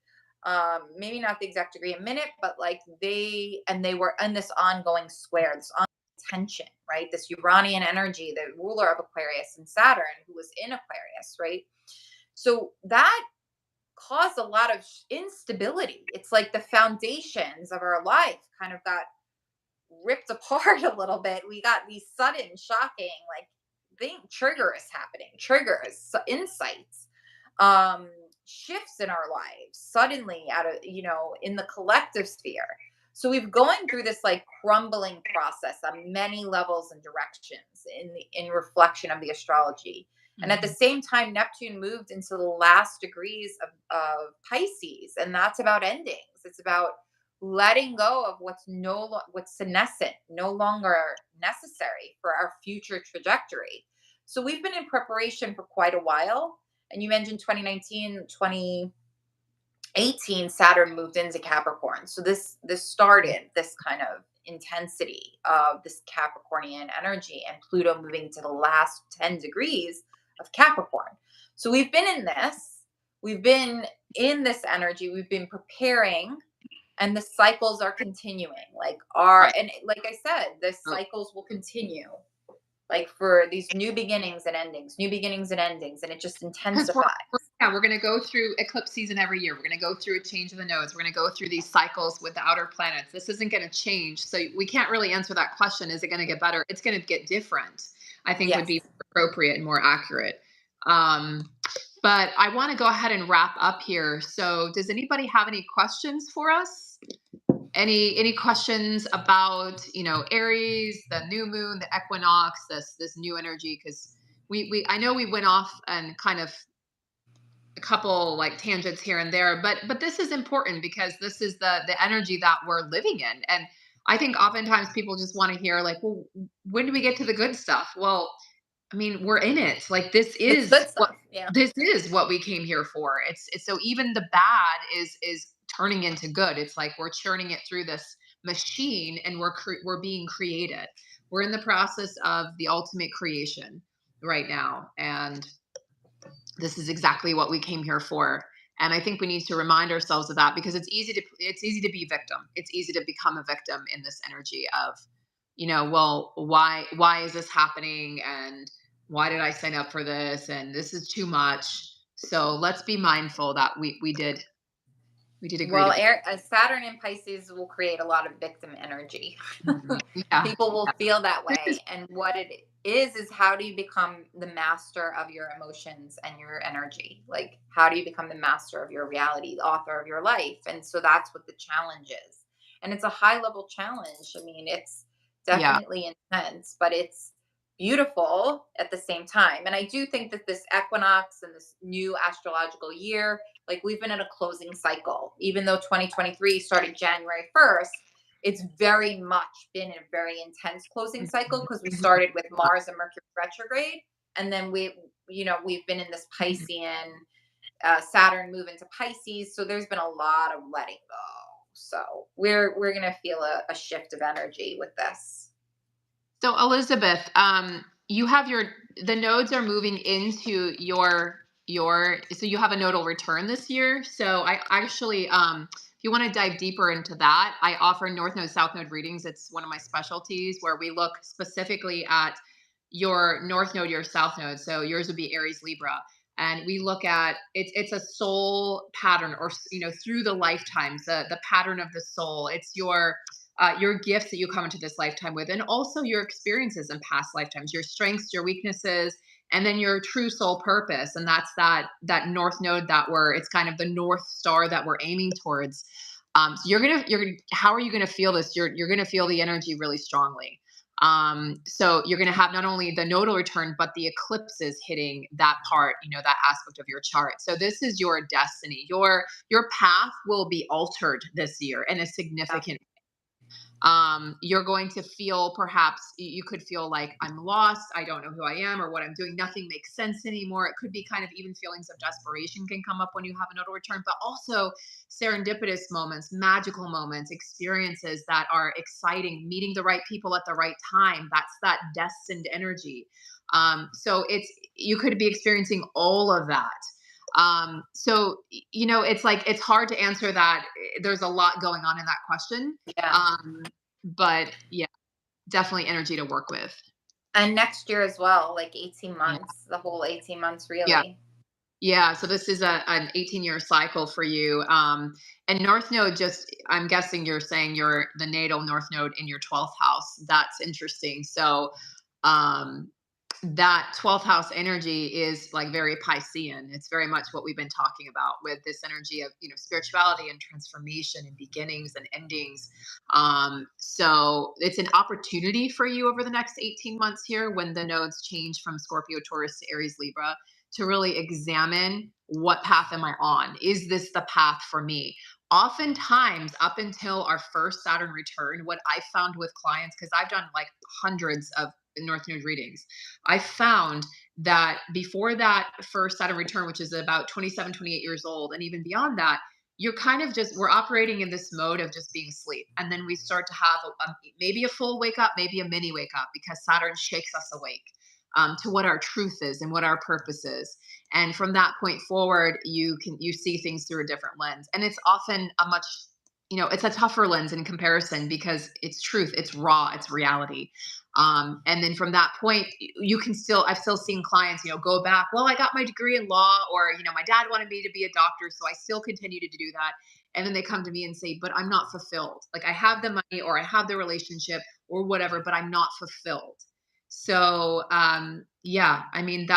Maybe not the exact degree a minute, but like they were in this ongoing square, this ongoing tension, right? This Uranian energy, the ruler of Aquarius, and Saturn, who was in Aquarius, right? So that caused a lot of instability. It's like the foundations of our life kind of got ripped apart a little bit. We got these sudden, shocking, like, triggers happening, insights, shifts in our lives suddenly out of, in the collective sphere. So we've going through this like crumbling process on many levels and directions in reflection of the astrology. And at the same time, Neptune moved into the last degrees of Pisces, and that's about endings. It's about letting go of what's senescent, no longer necessary for our future trajectory. So we've been in preparation for quite a while. And you mentioned 2019, 2018 18, Saturn moved into Capricorn. So this started this kind of intensity of this Capricornian energy, and Pluto moving to the last 10 degrees of Capricorn. So we've been in this, we've been in this energy, we've been preparing, and the cycles are continuing. Right. And like I said, the Oh, cycles will continue, like for these new beginnings and endings, new beginnings and endings, and it just because intensifies. we're going to go through eclipse season every year. We're going to go through a change of the nodes. We're going to go through these cycles with the outer planets. This isn't going to change. So we can't really answer that question. Is it going to get better? It's going to get different, I think would Yes. be appropriate and more accurate. Um, but I want to go ahead and wrap up here. So does anybody have any questions for us? Any questions about, Aries, the new moon, the equinox, this new energy? Because we I know we went off and kind of a couple like tangents here and there, but this is important because this is the energy that we're living in. And I think oftentimes people just want to hear like, well, when do we get to the good stuff? Well, I mean, we're in it. Like It's good stuff. Yeah. this is what we came here for. It's so even the bad is turning into good. It's like we're churning it through this machine, and we're being created. We're in the process of the ultimate creation right now, and this is exactly what we came here for. And I think we need to remind ourselves of that, because it's easy to be victim. It's easy to become a victim in this energy of, well, why is this happening, and why did I sign up for this, and this is too much. So let's be mindful that we did agree Well, to be. Saturn in Pisces will create a lot of victim energy. Mhm. Yeah. People will feel that This is way. And what it is how do you become the master of your emotions and your energy? Like, how do you become the master of your reality, the author of your life? And so that's what the challenge is. And it's a high level challenge. I mean, it's yeah. definitely intense, but it's beautiful at the same time. And I do think that this equinox and this new astrological year, like, we've been in a closing cycle. Even though 2023 started January 1st, it's very much been a very intense closing cycle, because we started with Mars and Mercury retrograde, and then we've been in this Piscean, Saturn move into Pisces. So there's been a lot of letting go. So we're gonna feel a shift of energy with this. So Elizabeth, you have the nodes are moving into your so you have a nodal return this year. So I actually, if you want to dive deeper into that, I offer North Node, South Node readings. It's one of my specialties where we look specifically at your North Node, your South Node. So yours would be Aries Libra. And we look at it's a soul pattern, or through the lifetimes, the pattern of the soul. It's your gifts that you come into this lifetime with, and also your experiences in past lifetimes, your strengths, your weaknesses, and then your true soul purpose. And that's that North Node it's kind of the North Star that we're aiming towards. So how are you gonna feel this? You're gonna feel the energy really strongly. So you're gonna have not only the nodal return, but the eclipses hitting that part, that aspect of your chart. So this is your destiny. Your path will be altered this year in a significant. You're going to feel, perhaps you could feel like, I'm lost, I don't know who I am or what I'm doing, nothing makes sense anymore. It could be kind of even feelings of desperation can come up when you have a nodal return, but also serendipitous moments, magical moments, experiences that are exciting, meeting the right people at the right time. That's that destined energy. So you could be experiencing all of that. So it's like, it's hard to answer that. There's a lot going on in that question. Yeah. But yeah, definitely energy to work with. And next year as well, like 18 Yeah. months, the whole 18 months, Yeah. really. Yeah. So this is an 18-year cycle for you. And North Node, I'm guessing you're saying you're the natal North Node in your 12th house. That's interesting. So, that 12th house energy is like very Piscean. It's very much what we've been talking about with this energy of, spirituality and transformation and beginnings and endings. So it's an opportunity for you over the next 18 months here, when the nodes change from Scorpio, Taurus to Aries, Libra, to really examine, what path am I on? Is this the path for me? Oftentimes, up until our first Saturn return, what I found with clients, because I've done like hundreds of North Node readings, I found that before that first Saturn return, which is about 27, 28 years old, and even beyond that, you're kind of just, we're operating in this mode of just being asleep. And then we start to have maybe a full wake up, maybe a mini wake up, because Saturn shakes us awake to what our truth is and what our purpose is. And from that point forward, you see things through a different lens. And it's often a much, it's a tougher lens in comparison because it's truth, it's raw, it's reality. And then from that point, I've still seen clients, go back, well, I got my degree in law, or, my dad wanted me to be a doctor, so I still continue to do that. And then they come to me and say, but I'm not fulfilled. Like, I have the money, or I have the relationship, or whatever, but I'm not fulfilled. So, yeah, I mean,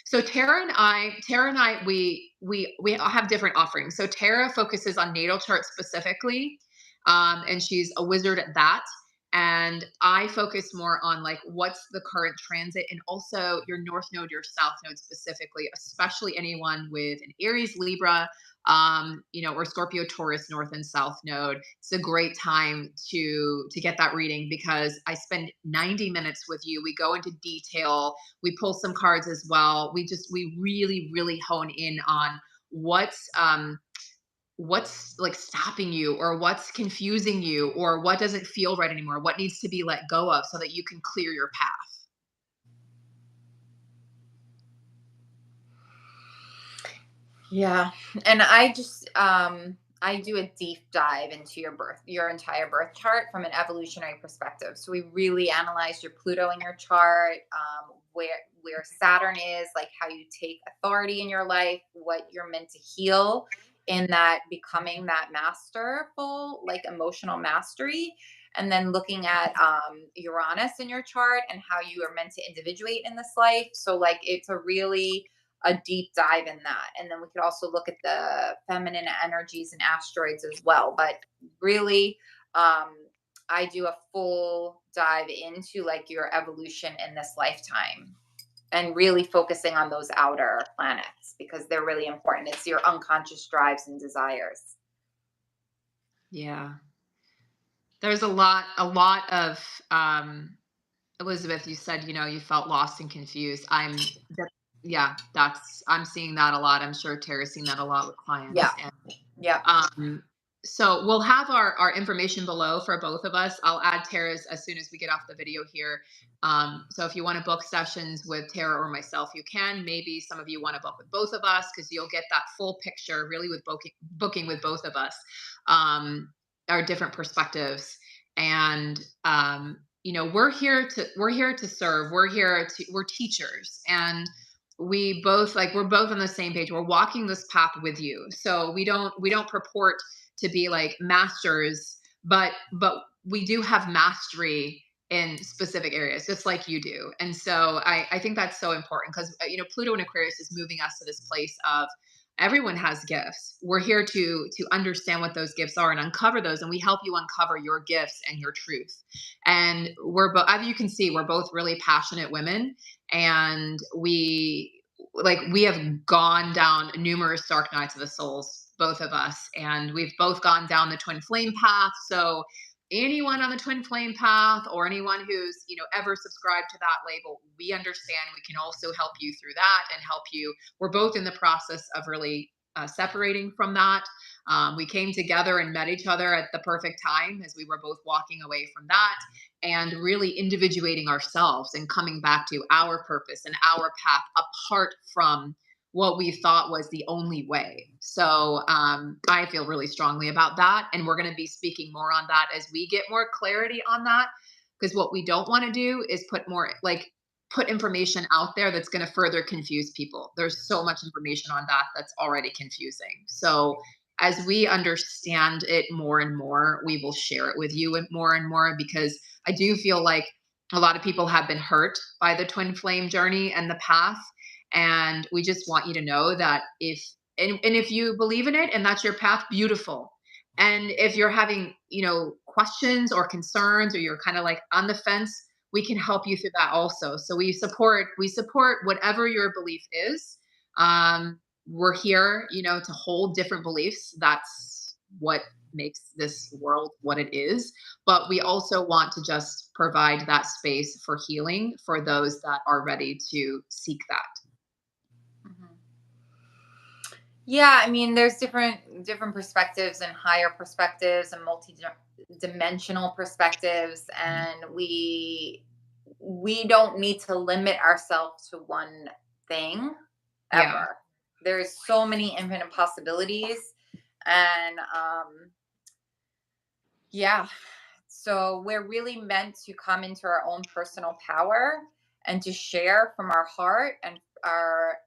so Tara and I, we all have different offerings. So Tara focuses on natal chart specifically. And she's a wizard at that. And I focus more on like, what's the current transit, and also your north node, your south node specifically, especially anyone with an Aries, Libra, or Scorpio, Taurus, north and south node. It's a great time to get that reading, because I spend 90 minutes with you. We go into detail. We pull some cards as well. We really, really hone in on what's like stopping you, or what's confusing you, or what doesn't feel right anymore, what needs to be let go of, so that you can clear your path. Yeah. And I just I do a deep dive into your entire birth chart from an evolutionary perspective. So we really analyze your Pluto in your chart, where Saturn is, like how you take authority in your life, what you're meant to heal in that becoming that masterful, like emotional mastery. And then looking at Uranus in your chart and how you are meant to individuate in this life. So like it's a deep dive in that. And then we could also look at the feminine energies and asteroids as well. But really, I do a full dive into like your evolution in this lifetime, and really focusing on those outer planets because they're really important. It's your unconscious drives and desires. Yeah. There's a lot of, Elizabeth, you said, you felt lost and confused. I'm seeing that a lot. I'm sure Tara's seen that a lot with clients. Yeah. And, Yeah. so we'll have our information below for both of us. I'll add Tara's as soon as we get off the video here. So if you want to book sessions with Tara or myself, you can. Maybe some of you want to book with both of us, because you'll get that full picture really with booking with both of us, our different perspectives. And, we're here to serve. We're teachers, and we're both on the same page. We're walking this path with you. So we don't purport to be like masters, but we do have mastery in specific areas, just like you do. And so I think that's so important, because, Pluto in Aquarius is moving us to this place of everyone has gifts. We're here to understand what those gifts are and uncover those. And we help you uncover your gifts and your truth. And as you can see, we're both really passionate women, and we have gone down numerous dark nights of the souls, both of us, and we've both gone down the twin flame path. So anyone on the twin flame path, or anyone who's, ever subscribed to that label, we understand. We can also help you through that and help you. We're both in the process of really separating from that. We came together and met each other at the perfect time, as we were both walking away from that, and really individuating ourselves and coming back to our purpose and our path, apart from what we thought was the only way. So I feel really strongly about that. And we're going to be speaking more on that as we get more clarity on that. Because what we don't want to do is put information out there that's going to further confuse people. There's so much information on that that's already confusing. So as we understand it more and more, we will share it with you more and more, because I do feel like a lot of people have been hurt by the twin flame journey and the path. And we just want you to know that if you believe in it and that's your path, beautiful. And if you're having, questions or concerns, or you're kind of like on the fence, we can help you through that also. So we support whatever your belief is. We're here, to hold different beliefs. That's what makes this world what it is. But we also want to just provide that space for healing for those that are ready to seek that. Yeah, I mean, there's different perspectives and higher perspectives and multi-dimensional perspectives, and we don't need to limit ourselves to one thing Yeah. ever. There's so many infinite possibilities, and yeah, so we're really meant to come into our own personal power and to share from our heart and our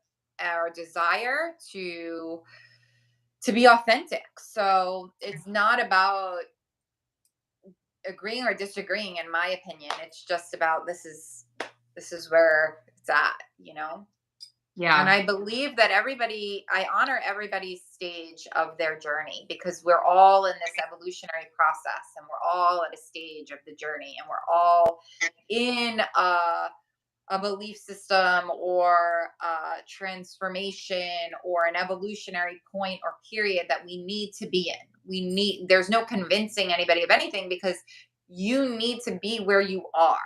desire to be authentic. So it's not about agreeing or disagreeing, in my opinion. It's just about this is where it's at, you know? And Yeah. I believe that I honor everybody's stage of their journey, because we're all in this evolutionary process and we're all at a stage of the journey, and we're all in a belief system or a transformation or an evolutionary point or period that we need to be in. There's no convincing anybody of anything, because you need to be where you are.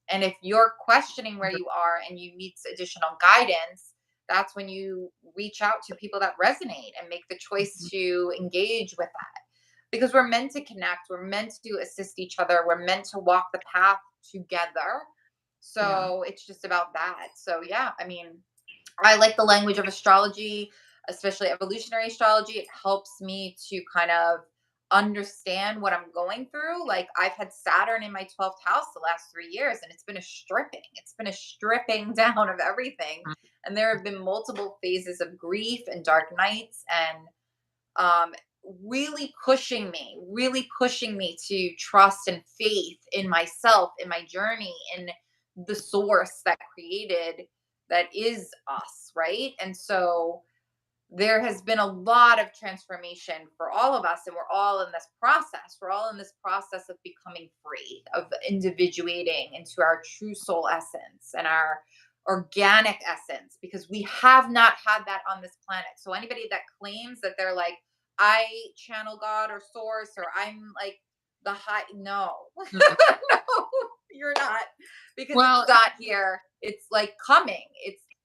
And if you're questioning where you are and you need additional guidance, that's when you reach out to people that resonate and make the choice to engage with that. Because we're meant to connect, we're meant to assist each other, we're meant to walk the path together. Yeah. So it's just about that. So yeah, I mean, I like the language of astrology, especially evolutionary astrology. It helps me to kind of understand what I'm going through. Like, I've had Saturn in my 12th house the last 3 years, and it's been a stripping. It's been a stripping down of everything. And there have been multiple phases of grief and dark nights, and um, really pushing me to trust and faith in myself, in my journey, in the source that created, that is us, right? And so there has been a lot of transformation for all of us, and we're all in this process. We're all in this process of becoming free, of individuating into our true soul essence and our organic essence, because we have not had that on this planet. So anybody that claims that they're like, I channel God or source, or I'm like the high, no, Mm. no, you're not, because it's Well, not here. It's like coming.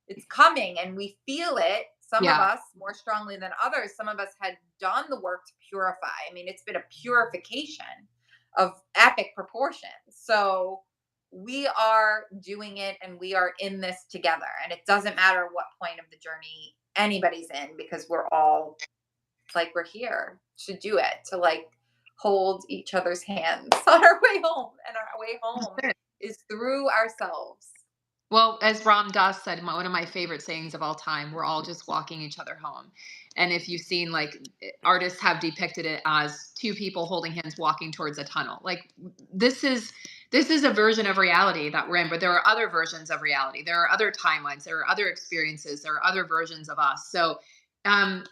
It's coming, and we feel it. Some of yeah. us more strongly than others. Some of us had done the work to purify. I mean, it's been a purification of epic proportions. So we are doing it, and we are in this together. And it doesn't matter what point of the journey anybody's in, because we're all like, we're here to do it, to like hold each other's hands on our way home. And our way home is through ourselves. Well, as Ram Dass said, one of my favorite sayings of all time, we're all just walking each other home. And if you've seen, like, artists have depicted it as two people holding hands walking towards a tunnel. Like, this is this is a version of reality that we're in, but there are other versions of reality. There are other timelines, there are other experiences, there are other versions of us. So um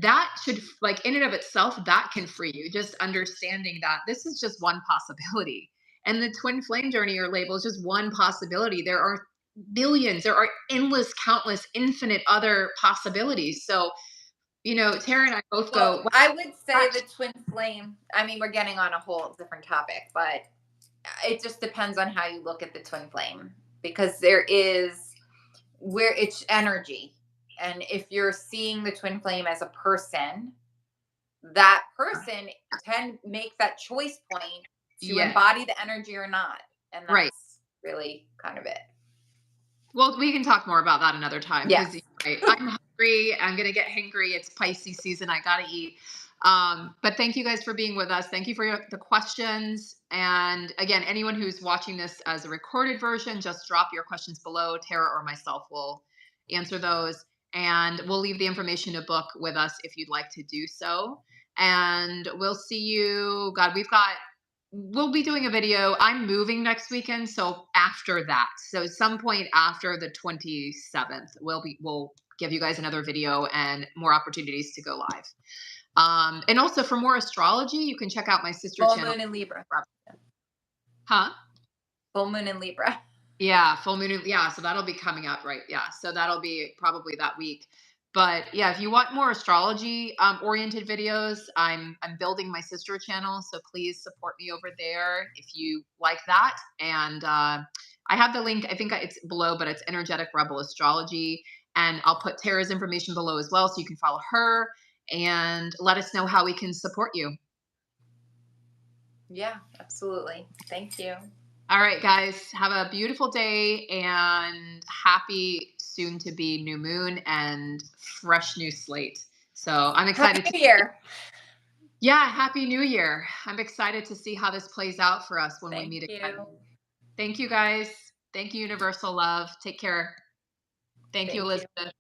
that should, like, in and of itself, that can free you, just understanding that this is just one possibility, and the twin flame journey or label is just one possibility. There are billions, there are endless, countless, infinite other possibilities. So, Tara and I both Well, go, well, I would say the gosh, twin flame. I mean, we're getting on a whole different topic, but it just depends on how you look at the twin flame, because there is where it's energy. And if you're seeing the twin flame as a person, that person can make that choice point to yes, embody the energy or not. And right. that's really kind of it. Well, we can talk more about that another time, because Yes. right, I'm hungry. I'm gonna get hangry. It's Pisces season. I gotta eat. But thank you guys for being with us. Thank you for the questions. And again, anyone who's watching this as a recorded version, just drop your questions below. Tara or myself will answer those, and we'll leave the information to book with us if you'd like to do so. And we'll see you. God, we'll be doing a video. I'm moving next weekend, so after that, so some point after the 27th, we'll give you guys another video and more opportunities to go live. And also, for more astrology, you can check out my sister Full channel. moon in Libra. Huh? Full moon in Libra. Yeah, full moon. Yeah, so that'll be coming up, right? Yeah, so that'll be probably that week. But yeah, if you want more astrology oriented videos, I'm building my sister channel, so please support me over there if you like that. And I have the link. I think it's below, but it's Energetic Rebel Astrology. And I'll put Tara's information below as well, so you can follow her and let us know how we can support you. Yeah, absolutely. Thank you. All right, guys, have a beautiful day and happy soon to be new moon and fresh new slate. So I'm Happy excited to New Year. Yeah, happy new year. I'm excited to see how this plays out for us when we Thank meet again. you. Thank you, guys. Thank you, Universal Love. Take care. Thank you, Thank you. Elizabeth.